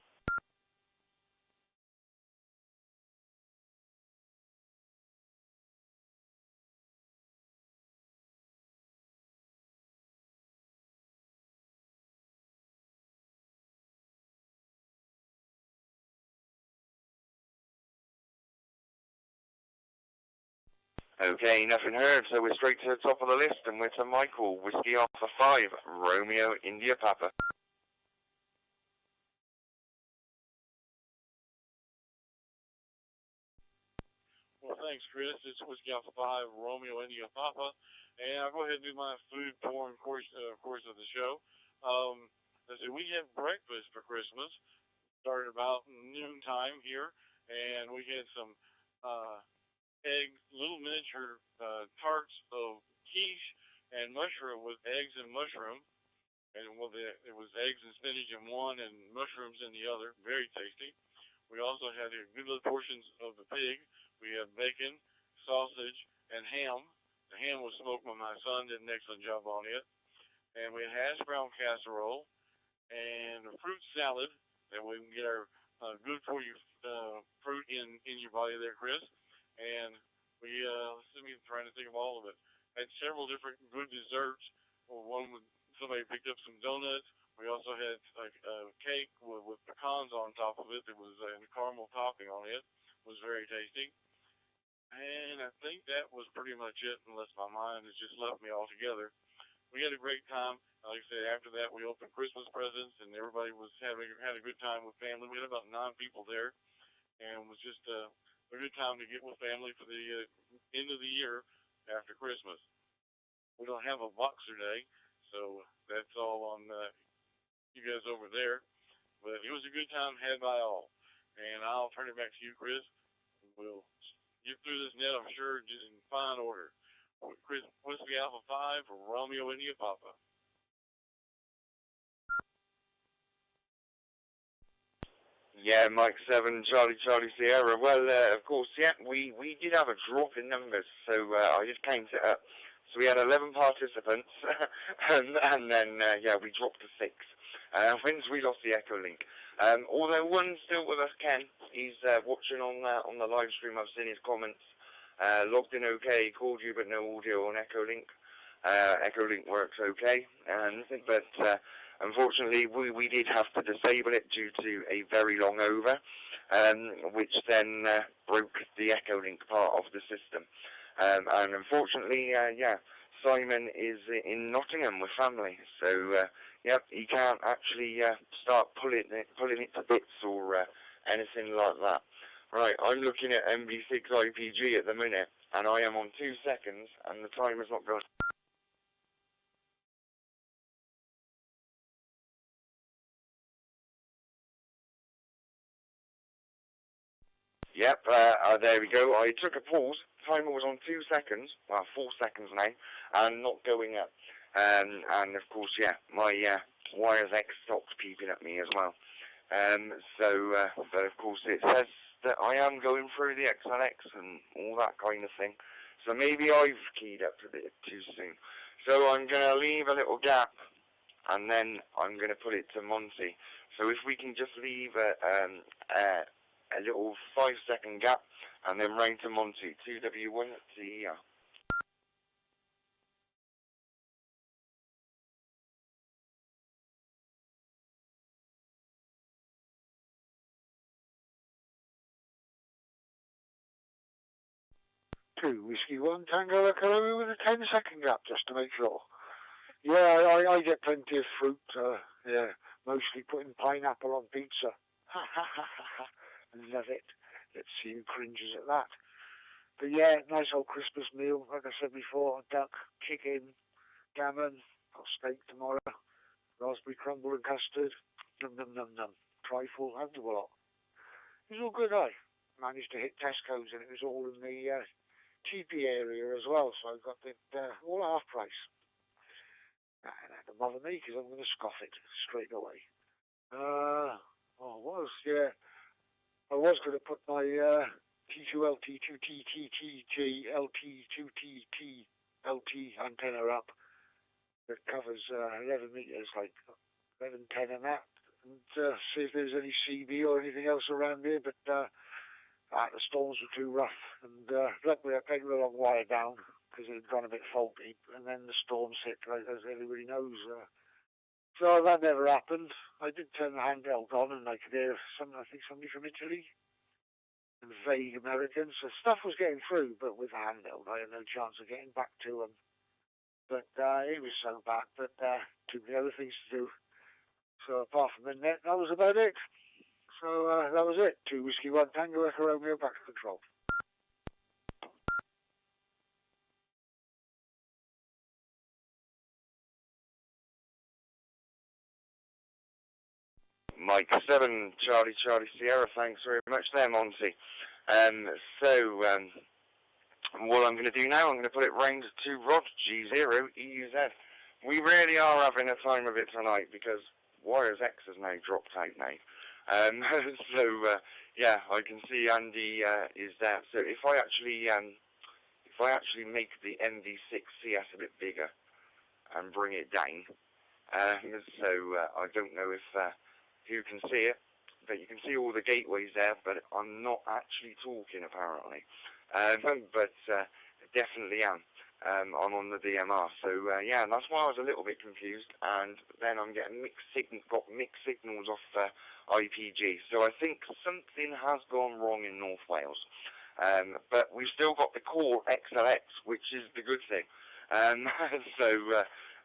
Okay, nothing heard, so we're straight to the top of the list, and we're to Michael, Whiskey Alpha 5, Romeo, India Papa. Well, thanks, Chris. It's Whiskey Alpha 5, Romeo, India Papa, and I'll go ahead and do my food porn course of the show. Let's see, we had breakfast for Christmas. Started about noontime here, and we had some eggs, little miniature tarts of quiche and mushroom with eggs and mushroom. And well, it was eggs and spinach in one and mushrooms in the other. Very tasty. We also had good little portions of the pig. We had bacon, sausage, and ham. The ham was smoked by my son, did an excellent job on it. And we had hash brown casserole and a fruit salad. That we can get our good for you fruit in your body there, Chris. And we, let's see, I'm trying to think of all of it. Had several different good desserts. Well, somebody picked up some donuts. We also had like a cake with pecans on top of it. There was a caramel topping on it. It was very tasty. And I think that was pretty much it, unless my mind has just left me altogether. We had a great time. Like I said, after that, we opened Christmas presents, and everybody was had a good time with family. We had about 9 people there, and it was just a good time to get with family for the end of the year after Christmas. We don't have a Boxer Day, so that's all on you guys over there. But it was a good time had by all. And I'll turn it back to you, Chris. We'll get through this net, I'm sure, just in fine order. Chris, Whiskey Alpha 5 for Romeo, India Papa. Yeah, Mike 7, Charlie Sierra. Well, of course, yeah, we did have a drop in numbers, so I just counted it up. So we had 11 participants, and then, yeah, we dropped to 6. When's we lost the Echolink. Although one's still with us, Ken. He's watching on the live stream. I've seen his comments. Logged in okay, called you but no audio on Echolink. Echolink works okay, but unfortunately we did have to disable it due to a very long over, which then broke the Echolink part of the system. And unfortunately, yeah, Simon is in Nottingham with family, so yep, he can't actually start pulling it to bits or anything like that. Right, I'm looking at MB6IPG at the minute, and I am on 2 seconds, and the timer's not going. Yep, there we go. I took a pause. Timer was on 2 seconds, well, 4 seconds now, and not going up. And of course, yeah, my YSF stopped peeping at me as well. But of course it says that I am going through the XLX and all that kind of thing. So maybe I've keyed up a bit too soon. So I'm going to leave a little gap, and then I'm going to put it to Monty. So if we can just leave a little 5-second gap, and then round to Monty, 2W1 TER. Two Whiskey 1 Tango Echo with a 10-second gap just to make sure. Yeah, I get plenty of fruit. Yeah, mostly putting pineapple on pizza. Ha ha ha ha ha. Love it. Let's see who cringes at that. But yeah, nice old Christmas meal. Like I said before, duck, chicken, gammon, got steak tomorrow, raspberry crumble and custard. Num num num num. Trifle and a lot. It was all good, managed to hit Tesco's, and it was all in the cheapy area as well, so I got it all half price. That don't bother me because I'm going to scoff it straight away. I was going to put my T2L T2T T2T LT antenna up that covers 11 meters, like 11, 10 and that, and see if there's any CB or anything else around here, but the storms were too rough, and luckily I taken the long wire down because it had gone a bit faulty, and then the storms hit, like as everybody knows. So that never happened. I did turn the handheld on, and I could hear I think somebody from Italy, and vague Americans. So stuff was getting through, but with the handheld I had no chance of getting back to them. But it was so bad that too many other things to do. So apart from the net, that was about it. So that was it. 2 Whiskey 1 Tango Echo Romeo, back to control. Mike 7, Charlie Sierra, thanks very much there, Monty. What I'm going to do now, I'm going to put it round to Rod, G0, EUZ. We really are having a time of it tonight because WiresX has now dropped out now. Yeah, I can see Andy is there. So if I actually make the MB6CS a bit bigger and bring it down, I don't know if you can see it, but you can see all the gateways there, but I'm not actually talking apparently. But definitely am. I'm on the DMR, so yeah, that's why I was a little bit confused. And then I'm getting mixed signals off IPG. So I think something has gone wrong in North Wales. But we've still got the core XLX, which is the good thing.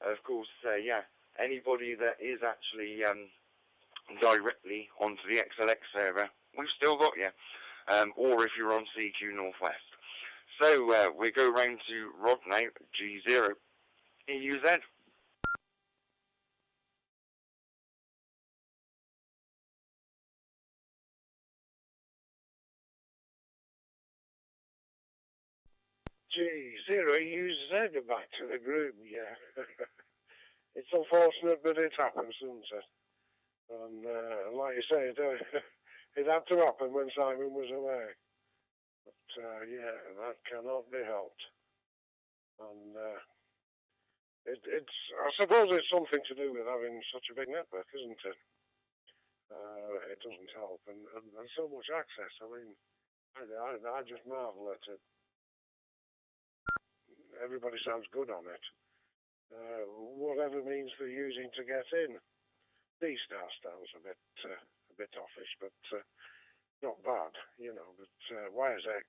Of course, yeah, anybody that is actually directly onto the XLX server, we've still got you. Or if you're on CQ Northwest. So we go round to Rod now, G0, EUZ. G0 EUZ back to the group, yeah. It's unfortunate, but it happens, doesn't it? And like you say, it had to happen when Simon was away. But yeah, that cannot be helped. And I suppose it's something to do with having such a big network, isn't it? It doesn't help, and so much access. I mean, I just marvel at it. Everybody sounds good on it. Whatever means they're using to get in. DStar sounds a bit offish, but not bad, you know. But YSX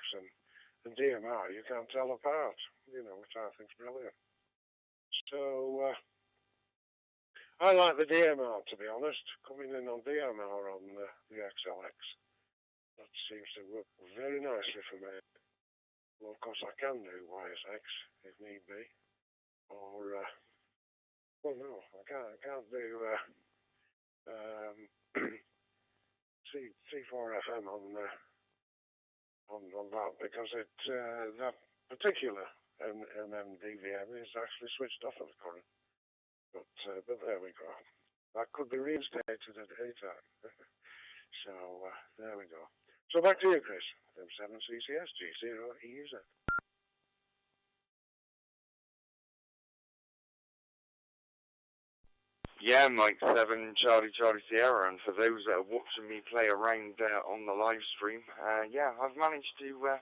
and DMR, you can't tell apart, you know, which I think's brilliant. So I like the DMR, to be honest. Coming in on DMR on the XLX, that seems to work very nicely for me. Well, of course, I can do YSX if need be, or well, no, I can't do C4FM on on that because that particular MMDVM is actually switched off at the current. But there we go. That could be reinstated at any time. So there we go. So back to you, Chris. M7CCS G0EZ. Yeah, Mike 7 Charlie Sierra, and for those that are watching me play around on the live stream, yeah, I've managed to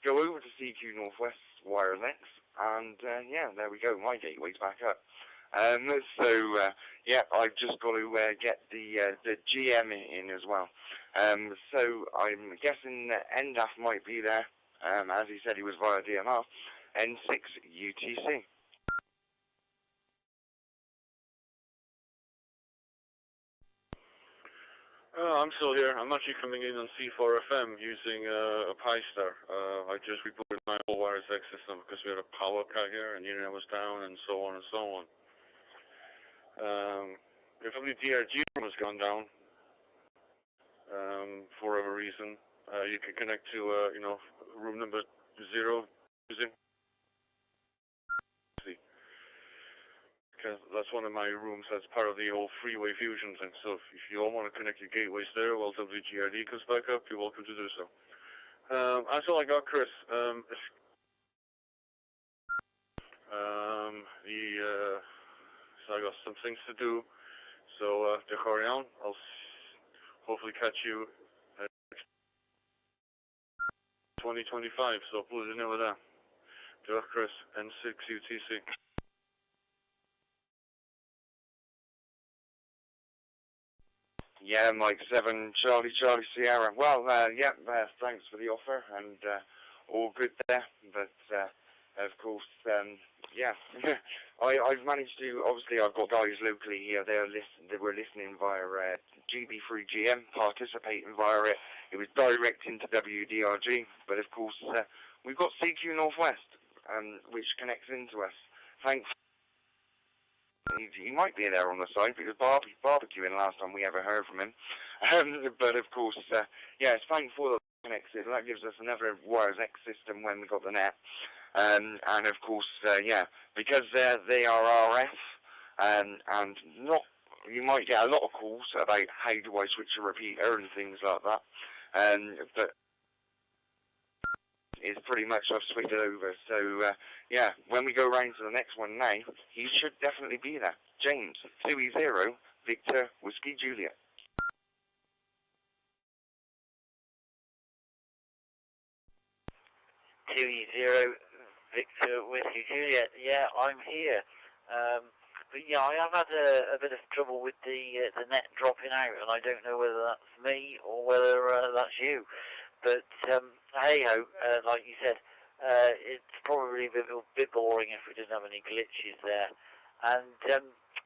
go over to CQ Northwest WiresX, and yeah, there we go, my gateway's back up. So yeah, I've just got to get the GM in as well. So I'm guessing NDAF might be there, as he said he was via DMR, N6 UTC. I'm still here. I'm actually coming in on C4FM using a PyStar. I just rebooted my whole WiresX system because we had a power cut here and the internet was down and so on and so on. If W.D.R.G has gone down for whatever reason, you can connect to you know, room number 0 using. Because that's one of my rooms that's part of the whole freeway fusion thing. So if you all want to connect your gateways there while W.D.R.G comes back up, you're welcome to do so. That's all I got, Chris. So I got some things to do. So to hurry on, I'll hopefully catch you at 2025. So put it in with that. To Chris, N6 UTC. Yeah, Mike 7 Charlie Sierra. Well, yeah, thanks for the offer, and all good there. But of course, yeah, I've managed to. Obviously, I've got guys locally here. They were listening via GB3GM, participating via it. It was direct into W.D.R.G. But of course, we've got CQ Northwest, which connects into us. Thanks. He might be there on the side because barbecuing last time we ever heard from him. But of course, yeah, it's fine for the connected. That gives us another WiresX system when we got the net. And of course, yeah, because they are RF, and not, you might get a lot of calls about how do I switch a repeater and things like that. But it's pretty much I've switched it over. So yeah, when we go round to the next one now, he should definitely be there. James 2E0 Victor Whiskey Juliet. Victor Whiskey Juliet. Yeah, I'm here. But yeah, I have had a bit of trouble with the net dropping out, and I don't know whether that's me or whether that's you. But hey ho, like you said, it's probably a bit boring if we didn't have any glitches there. And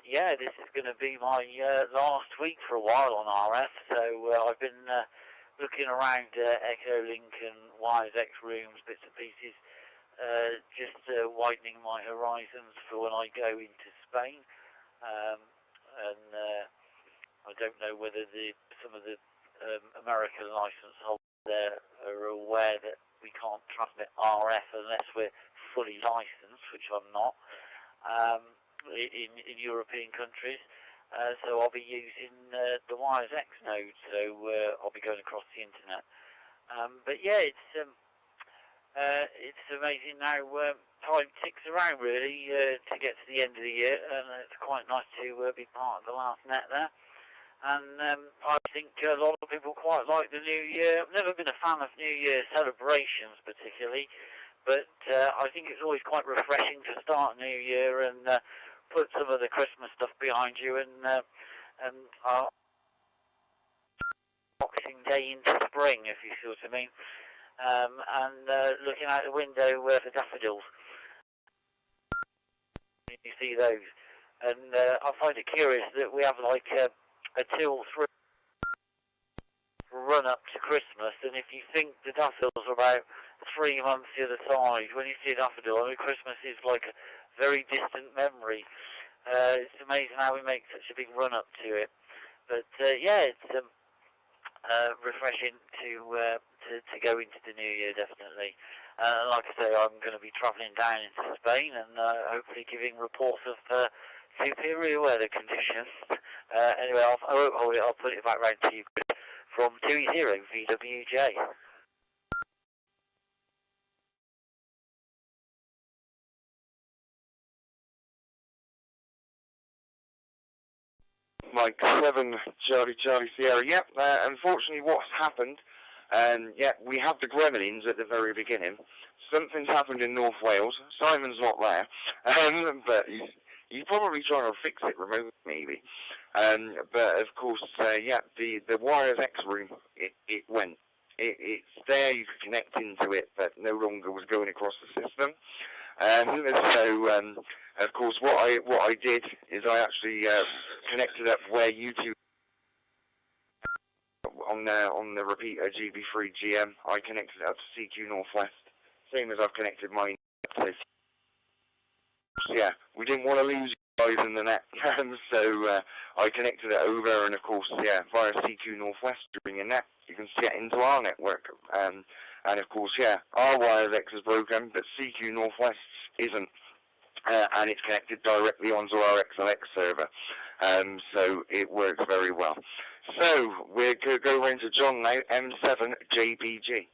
yeah, this is going to be my last week for a while on RF. So I've been looking around Echolink and YSF rooms, bits and pieces, just widening my horizons for when I go into Spain. And I don't know whether some of the American license holders there are aware that we can't transmit RF unless we're fully licensed, which I'm not, in European countries. So I'll be using the WiresX node, so I'll be going across the internet. But yeah, it's amazing how time ticks around really to get to the end of the year, and it's quite nice to be part of the last net there. And I think a lot of people quite like the New Year. I've never been a fan of New Year celebrations particularly, but I think it's always quite refreshing to start New Year and put some of the Christmas stuff behind you and Boxing Day into spring, if you see what I mean. And looking out the window for daffodils. You see those. And I find it curious that we have like a 2 or 3 run up to Christmas, and if you think the daffodils are about 3 months the other side, when you see a daffodil, I mean, Christmas is like a very distant memory. It's amazing how we make such a big run up to it. But yeah, it's refreshing to to go into the new year, definitely. Like I say, I'm going to be travelling down into Spain and hopefully giving reports of superior weather conditions. Anyway, I won't hold it. I'll put it back round to you from 20 VWJ. Mike 7 Charlie Sierra. Yep, unfortunately what's happened, we have the gremlins at the very beginning. Something's happened in North Wales. Simon's not there, but he's probably trying to fix it remotely, maybe. But of course, the WiresX room, it went. It's there, you could connect into it, but no longer was going across the system. Of course, what I did is I actually connected up where you two on the repeater GB3GM. I connected it up to CQ Northwest, same as I've connected mine to. Yeah, we didn't want to lose you guys in the net, so I connected it over, and of course, yeah, via CQ Northwest during your net, you can get into our network. And of course, yeah, our WiresX is broken, but CQ Northwest isn't. And it's connected directly onto our XLX server, so it works very well. So we're going to go into John now, M7CCS.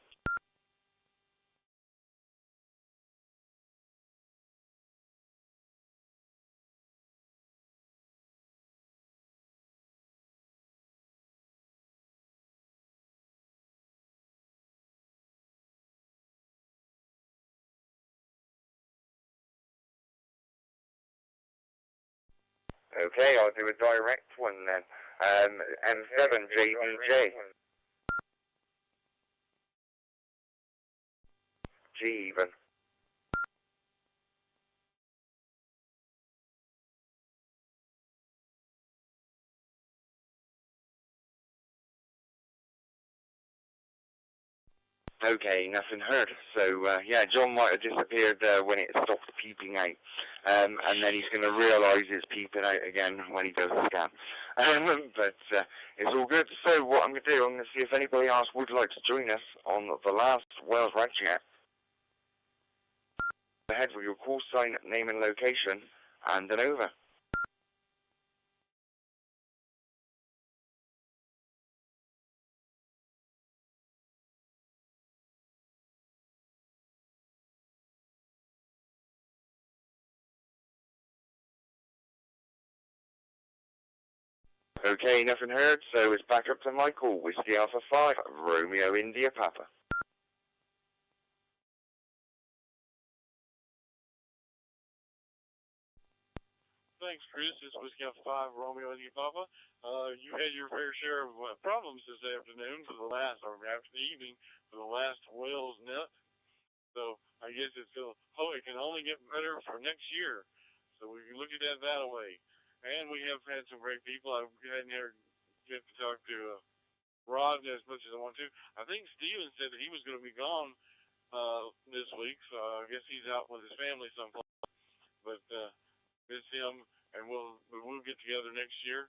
Okay, I'll do a direct one then. M7JBJ. G even. Okay, nothing heard. So, yeah, John might have disappeared when it stopped peeping out. And then he's going to realise it's peeping out again when he does the scan. But it's all good. So what I'm going to do, I'm going to see if anybody else would like to join us on the last Wales Ragchew Net. Ahead with your call sign, name and location, and then over. Okay, nothing heard, so it's back up to Michael, Whiskey Alpha 5, Romeo India Papa. Thanks, Chris. It's Whiskey Alpha 5, Romeo India Papa. You had your fair share of problems this afternoon for the last, or after the evening, for the last Wales Net. So I guess it can only get better for next year. So we can look at that way. And we have had some great people. I hadn't get to talk to Rod as much as I want to. I think Steven said that he was going to be gone this week, so I guess he's out with his family someplace. But miss him, and we'll get together next year.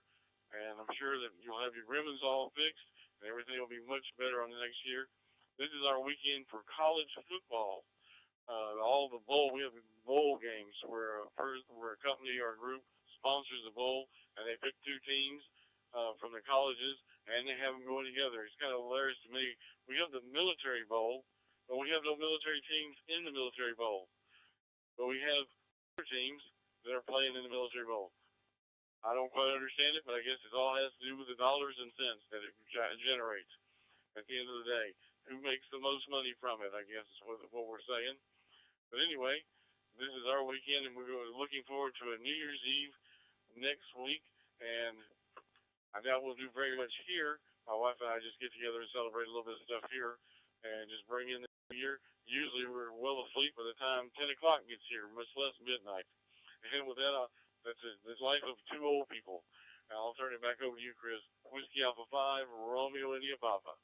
And I'm sure that you'll have your ribbons all fixed, and everything will be much better on the next year. This is our weekend for college football. All the we have bowl games where a company or a group sponsors the bowl, and they pick two teams from the colleges, and they have them going together. It's kind of hilarious to me. We have the military bowl, but we have no military teams in the military bowl. But we have other teams that are playing in the military bowl. I don't quite understand it, but I guess it all has to do with the dollars and cents that it generates at the end of the day. Who makes the most money from it, I guess is what we're saying. But anyway, this is our weekend, and we're looking forward to a New Year's Eve next week, and I doubt we'll do very much here. My wife and I just get together and celebrate a little bit of stuff here and just bring in the new year. Usually we're well asleep by the time 10 o'clock gets here, much less midnight. And with that, that's the life of two old people. Now I'll turn it back over to you, Chris. Whiskey Alpha 5, Romeo India Papa.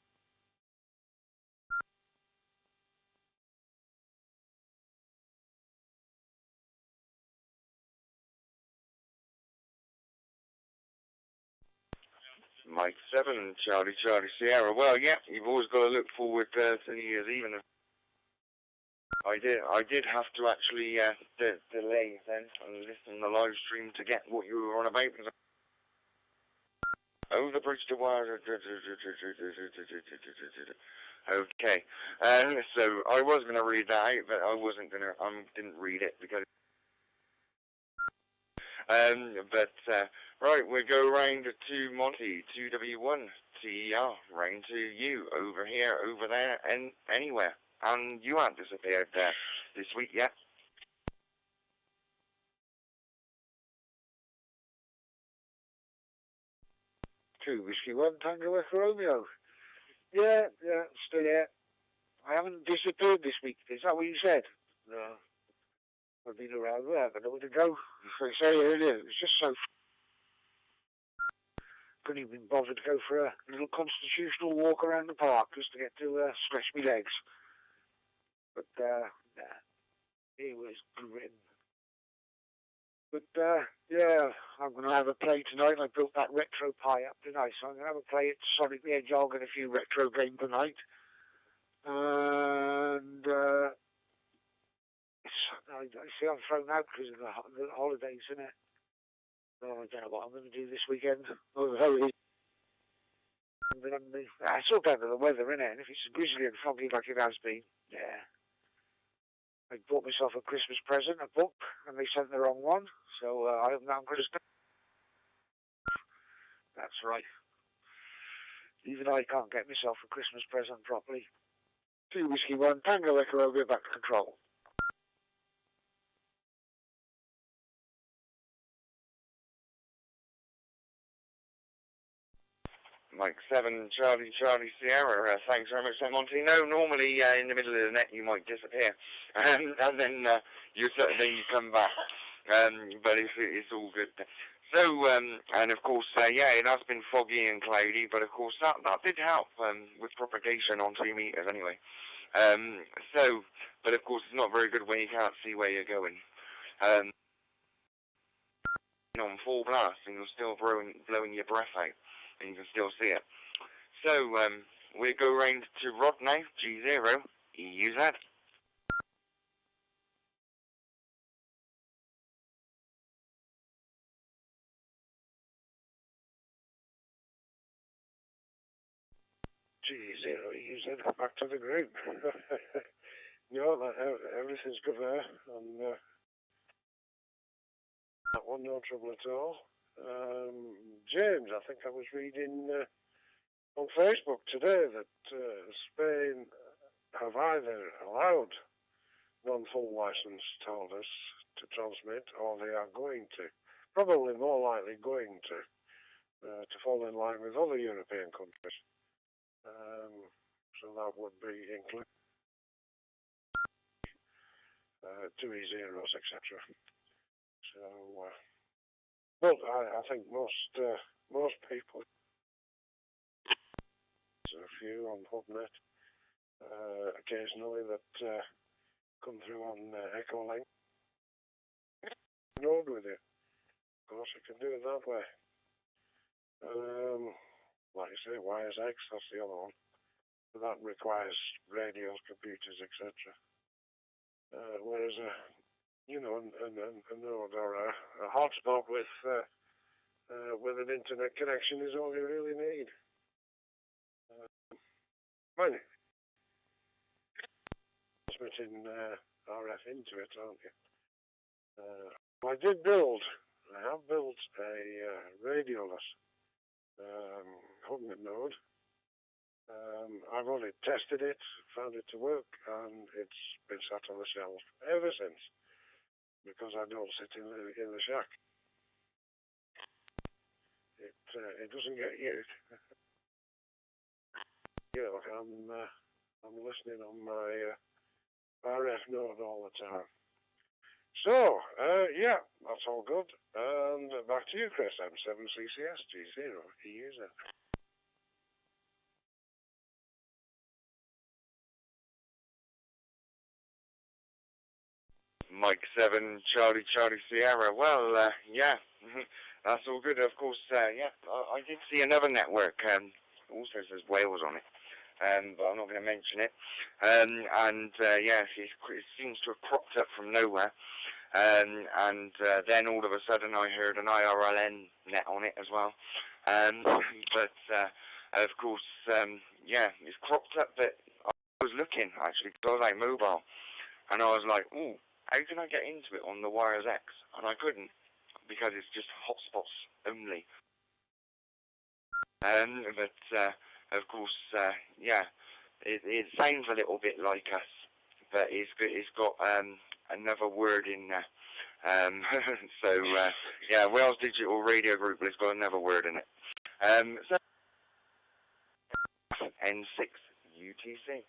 Mike 7, Charlie Sierra. Well, yeah, you've always got to look forward to New Year's Eve. And I did have to actually delay then and listen to the live stream to get what you were on about. Over the bridge to wire. Okay. So I was going to read that out, but I wasn't going to. Didn't read it because. Right, we'll go round to Monty, 2W1, TER, round to you, over here, over there, and anywhere. And you aren't disappeared this week yet. Two Whiskey 1, Tango Echo Romeo. Yeah, still here. I haven't disappeared this week. Is that what you said? No. I've been around there, but nowhere to go. So here it is. It's just so... Couldn't even bother to go for a little constitutional walk around the park just to get to stretch my legs. But, nah. It was grim. But, yeah, I'm going to have a play tonight. I built that retro pie up tonight, so I'm going to have a play at Sonic the Hedgehog and a few retro games tonight. And, I see I'm thrown out because of the holidays, isn't it? Oh, I don't know what I'm going to do this weekend. It's all down to the weather, isn't it? And if it's grizzly and foggy like it has been, yeah. I bought myself a Christmas present, a book, and they sent the wrong one. So I'm going to stop. That's right. Even I can't get myself a Christmas present properly. 2 Whiskey 1, Tango Echo Romeo, back to control. Mike 7, Charlie Sierra. Thanks very much, Monty. No, normally in the middle of the net you might disappear, and then you come back. But it's all good. So, and of course, yeah, it has been foggy and cloudy, but of course that did help with propagation on 2 meters anyway. But of course it's not very good when you can't see where you're going. On full blast and you're still blowing your breath out. And you can still see it. So, we'll go round to Rod now, G0, EUZ. G0, EUZ, back to the group. No, everything's good there, and that one, no trouble at all. James, I think I was reading on Facebook today that Spain have either allowed non-full licensed holders to transmit, or they are going to, probably more likely going to fall in line with other European countries. So that would be include 2E0s, etc. So, but I think most people, there's a few on Hubnet occasionally that come through on Echolink node with you. Of course, you can do it that way. Like you say, YSX, that's the other one. But that requires radios, computers, etc. Whereas a node or a hotspot with an internet connection is all you really need. Well, transmitting RF into it, aren't you? I have built a radioless Hubnet node. I've only tested it, found it to work, and it's been sat on the shelf ever since, because I don't sit in the shack. It doesn't get used. You know, I'm listening on my RF node all the time. So, yeah, that's all good. And back to you, Chris M7CCS, G0, EUZ. Mike 7, Charlie Sierra. Well, yeah, That's all good. Of course, yeah, I did see another network, also says Wales on it, but I'm not going to mention it. Yeah, it seems to have cropped up from nowhere. Then all of a sudden I heard an IRLN net on it as well. Of course, yeah, it's cropped up, but I was looking, actually, because I was like mobile, and I was like, ooh, how can I get into it on the WiresX? And I couldn't, because it's just hotspots only. Of course, yeah, it sounds a little bit like us, but it's got another word in there. Yeah, Wales Digital Radio Group has got another word in it. So N6 UTC.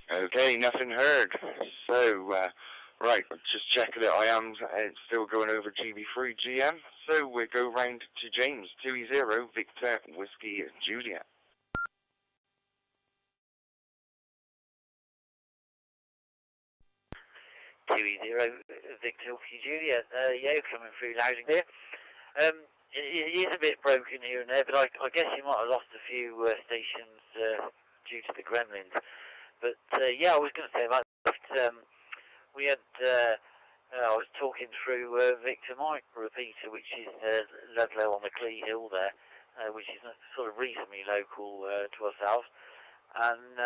Okay, nothing heard. So, right, just checking it. I am still going over GB3 GM. So we go round to James, 2-0, Victor, Whiskey, Juliet. 2-0, Victor, Whiskey, Juliet. Yeah, coming through loud and clear. It is a bit broken here and there, but I guess you might have lost a few stations due to the gremlins. But yeah, I was going to say about that. We had, I was talking through Victor Mike repeater, which is Ludlow on the Clee Hill there, which is sort of reasonably local to ourselves. And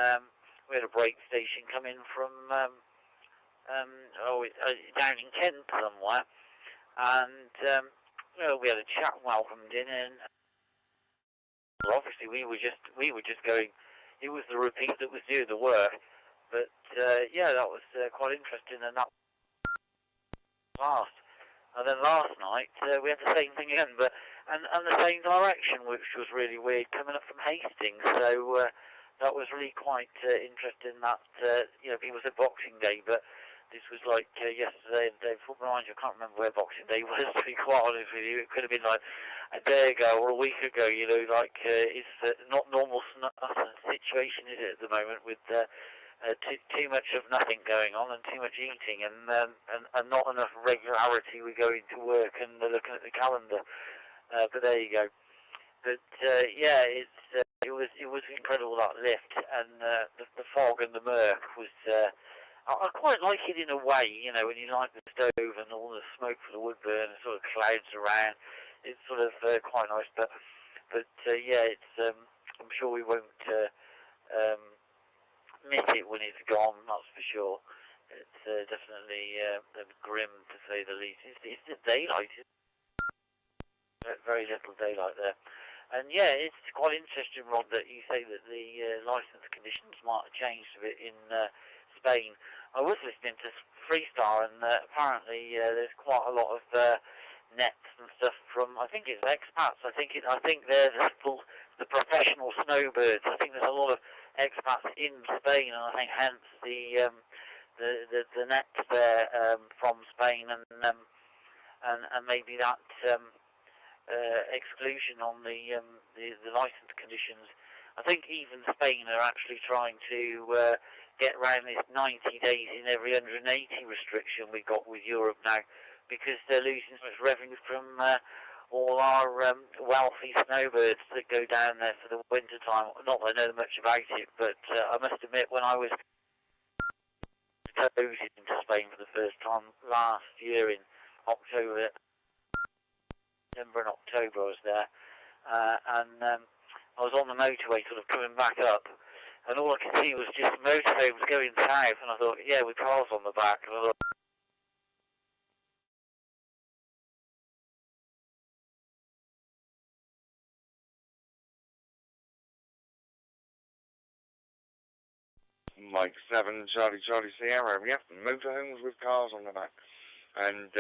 we had a break station come in from down in Kent somewhere, and we had a chap welcomed in, and obviously we were just going. It was the repeat that was doing the work, but yeah, that was quite interesting, and that last. And then last night we had the same thing again, but and the same direction, which was really weird, coming up from Hastings. So that was really quite interesting. That it was a Boxing Day, but this was like yesterday and the day before. Mind you, I can't remember where Boxing Day was, to be quite honest with you. It could have been like a day ago or a week ago, it's not normal situation, is it, at the moment, with too much of nothing going on and too much eating and not enough regularity. We go into work and looking at the calendar. But there you go. But yeah, it was incredible, that lift, and the fog and the murk was. I quite like it in a way, when you light the stove and all the smoke from the wood burn and sort of clouds around. It's sort of quite nice, but yeah, it's. I'm sure we won't miss it when it's gone. That's for sure. It's definitely grim, to say the least. It's the daylight. Very little daylight there. And yeah, it's quite interesting, Rod, that you say that the license conditions might have changed a bit in Spain. I was listening to Freestar, and apparently there's quite a lot of nets and stuff from, I think it's expats. I think they're the professional snowbirds. I think there's a lot of expats in Spain, and I think hence the nets there from Spain, and maybe that exclusion on the license conditions. I think even Spain are actually trying to get around this 90 days in every 180 restriction we got with Europe now, because they're losing so much revenue from all our wealthy snowbirds that go down there for the winter time. Not that I know much about it, but I must admit, when I was closing into Spain for the first time last year in September and October, I was there, and I was on the motorway sort of coming back up, and all I could see was just motorhomes going south, and I thought, yeah, with cars on the back, and I thought, Mike 7, Charlie Sierra, yep, motorhomes with cars on the back. And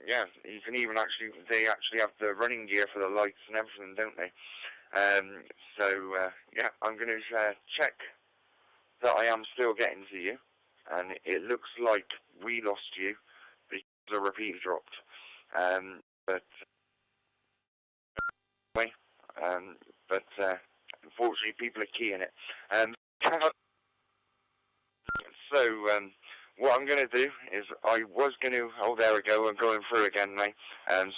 yeah, you can even they actually have the running gear for the lights and everything, don't they? Yeah, I'm going to check that I am still getting to you, and it looks like we lost you. the repeater dropped. But unfortunately people are keying it. What I'm going to do is I was going to, oh there we go, I'm going through again now,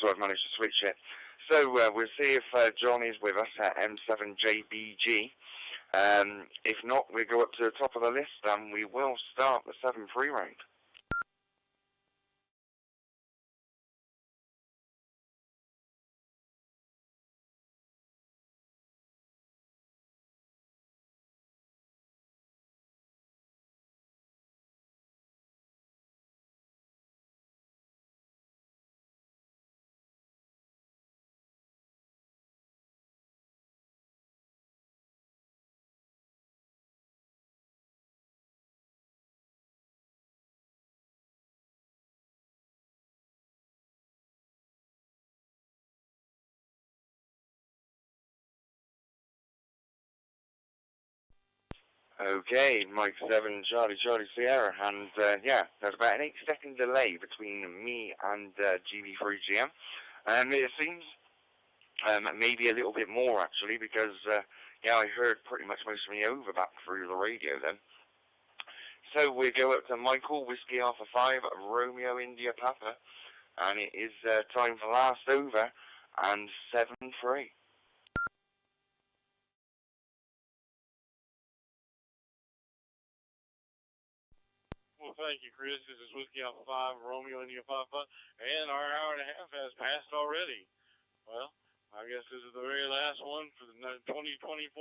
so I've managed to switch it. So we'll see if John is with us at M7JBG. If not, we go up to the top of the list and we will start the 7-3 round. Okay, Mike 7, Charlie Sierra, and yeah, there's about an 8-second delay between me and GB3GM. It seems maybe a little bit more actually, because yeah, I heard pretty much most of me over back through the radio then. So we go up to Michael, Whiskey Alpha 5, Romeo India Papa, and it is time for last over and 7-3. Well, thank you, Chris. This is Whiskey Alpha 5, Romeo India Papa, and our hour and a half has passed already. Well, I guess this is the very last one for the 2024,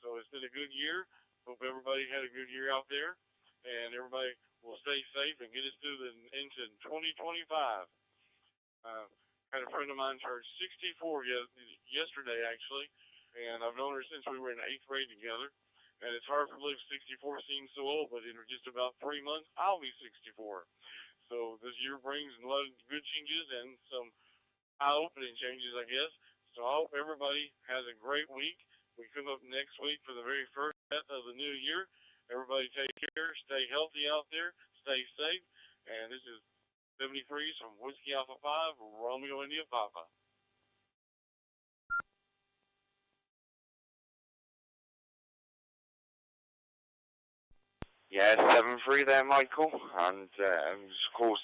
so it's been a good year. Hope everybody had a good year out there, and everybody will stay safe and get us through into 2025. Had a friend of mine charge 64 yesterday, actually, and I've known her since we were in 8th grade together. And it's hard to believe 64 seems so old, but in just about 3 months, I'll be 64. So this year brings a lot of good changes and some eye-opening changes, I guess. So I hope everybody has a great week. We come up next week for the very first set of the new year. Everybody take care, stay healthy out there, stay safe. And this is 73s from Whiskey Alpha 5, Romeo India Papa. Yeah, 7-3 there, Michael, and of course,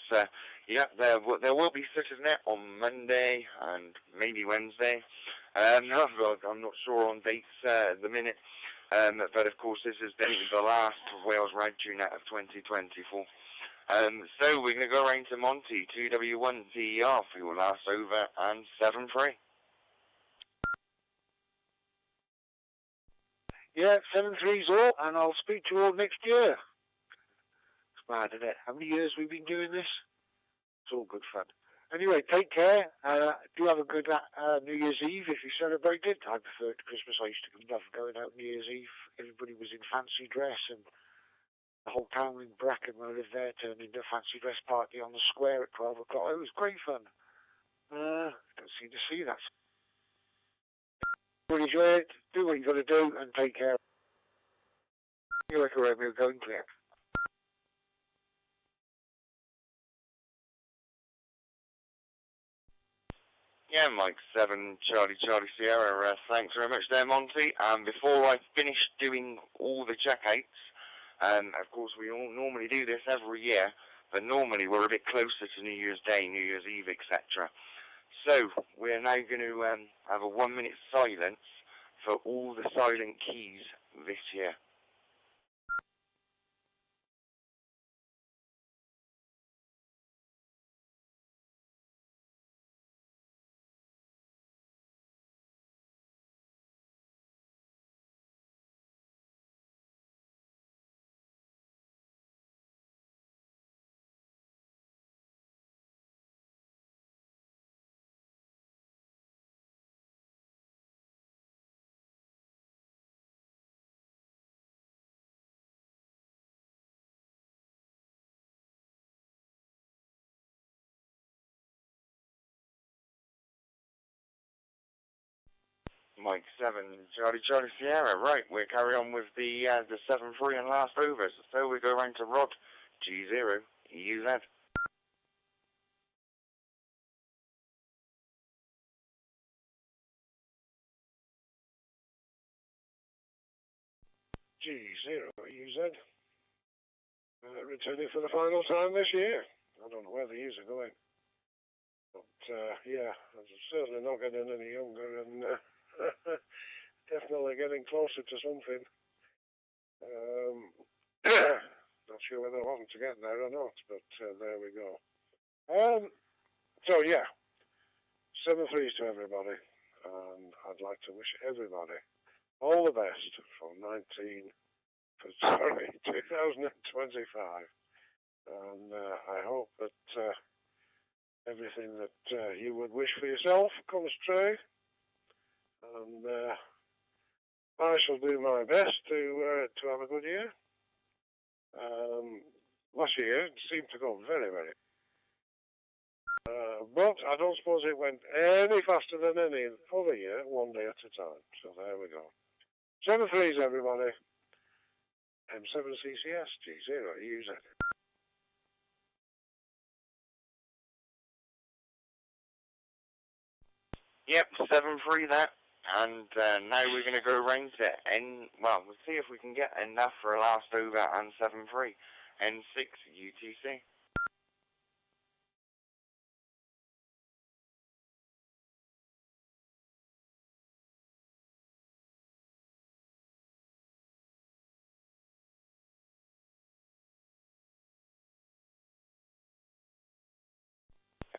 yeah, there will be CHESHIRE on Monday and maybe Wednesday. I'm not sure on dates at the minute, but of course this is definitely the last Wales Ragchew Net of 2024. So we're going to go around to Monty, 2W1DER for your last over and 7-3. Yeah, 7-3's all, and I'll speak to you all next year. It's mad, isn't it? How many years we've been doing this? It's all good fun. Anyway, take care. Do have a good New Year's Eve if you celebrate it. I preferred Christmas. I used to love going out New Year's Eve. Everybody was in fancy dress, and the whole town in Bracken, where I lived there, turned into a fancy dress party on the square at 12 o'clock. It was great fun. Don't seem to see that. Really enjoy it, do what you got to do, and take care. You're Echo Romeo, going clear. Yeah, Mike 7, Charlie Sierra, thanks very much there, Monty. Before I finish doing all the checkouts, of course we all normally do this every year, but normally we're a bit closer to New Year's Day, New Year's Eve, etc. So, we're now going to have a 1-minute silence for all the silent keys this year. Mike 7, Charlie Sierra. Right, we'll carry on with the 7-3 and last overs. So we go around to Rod, G0, EUZ. G0UZ. Returning for the final time this year. I don't know where the years are going. But, yeah, I'm certainly not getting any younger and definitely getting closer to something. Not sure whether I want to get there or not, but there we go. So, yeah, 7-3s to everybody. And I'd like to wish everybody all the best for 2025. And I hope that everything that you would wish for yourself comes true. And I shall do my best to have a good year. Last year it seemed to go very, very. But I don't suppose it went any faster than any other year, one day at a time. So there we go. 7-3s, everybody. M7CCS G0UZ. Yep, 7-3 that. And now we're going to go round to we'll see if we can get enough for a last over and 7-3. N6 UTC.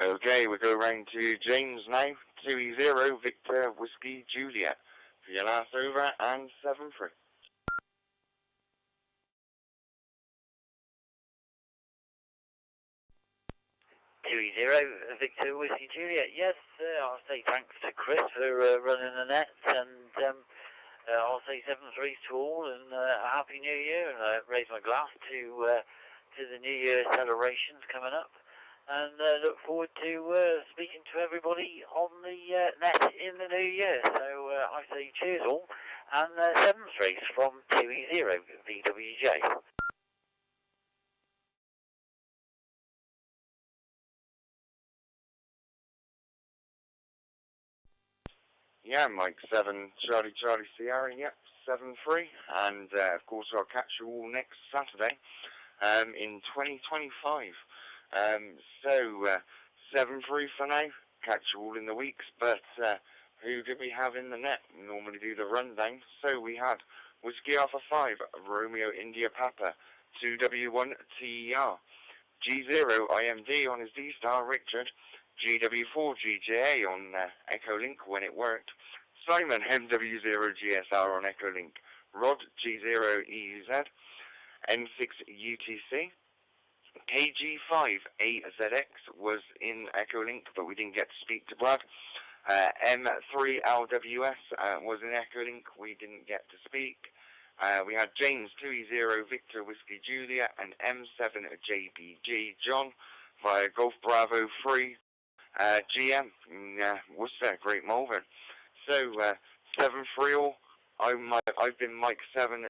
Okay, we go round to James now. 2-0 Victor Whiskey Juliet for your last over and 7-3. Victor Whiskey Juliet. Yes, I'll say thanks to Chris for running the net, and I'll say 7-3s to all, and a happy New Year, and I raise my glass to the New Year celebrations coming up. And look forward to speaking to everybody on the net in the new year. So I say cheers all, and 7-3s from 2-0 V.W.D.R.G. Yeah, Mike 7 Charlie Sierra. Yep, 7-3, and of course I'll catch you all next Saturday in 2025. So 7-3 for now. Catch you all in the weeks, but who did we have in the net? We normally do the rundown. So we had Whiskey Alpha 5, Romeo India Papa, 2W1TER, G0 IMD on his DStar Richard, GW4GJA on Echolink when it worked, Simon MW0GSR on Echolink, Rod G0EZ, N6UTC, KG5AZX was in Echolink, but we didn't get to speak to Brad. M3LWS was in Echolink, we didn't get to speak. We had James 2-0 Victor Whiskey Julia and M7JBG John via Golf Bravo 3 GM in Worcester, Great Malvern. So 7-3 all. I've been Mike 7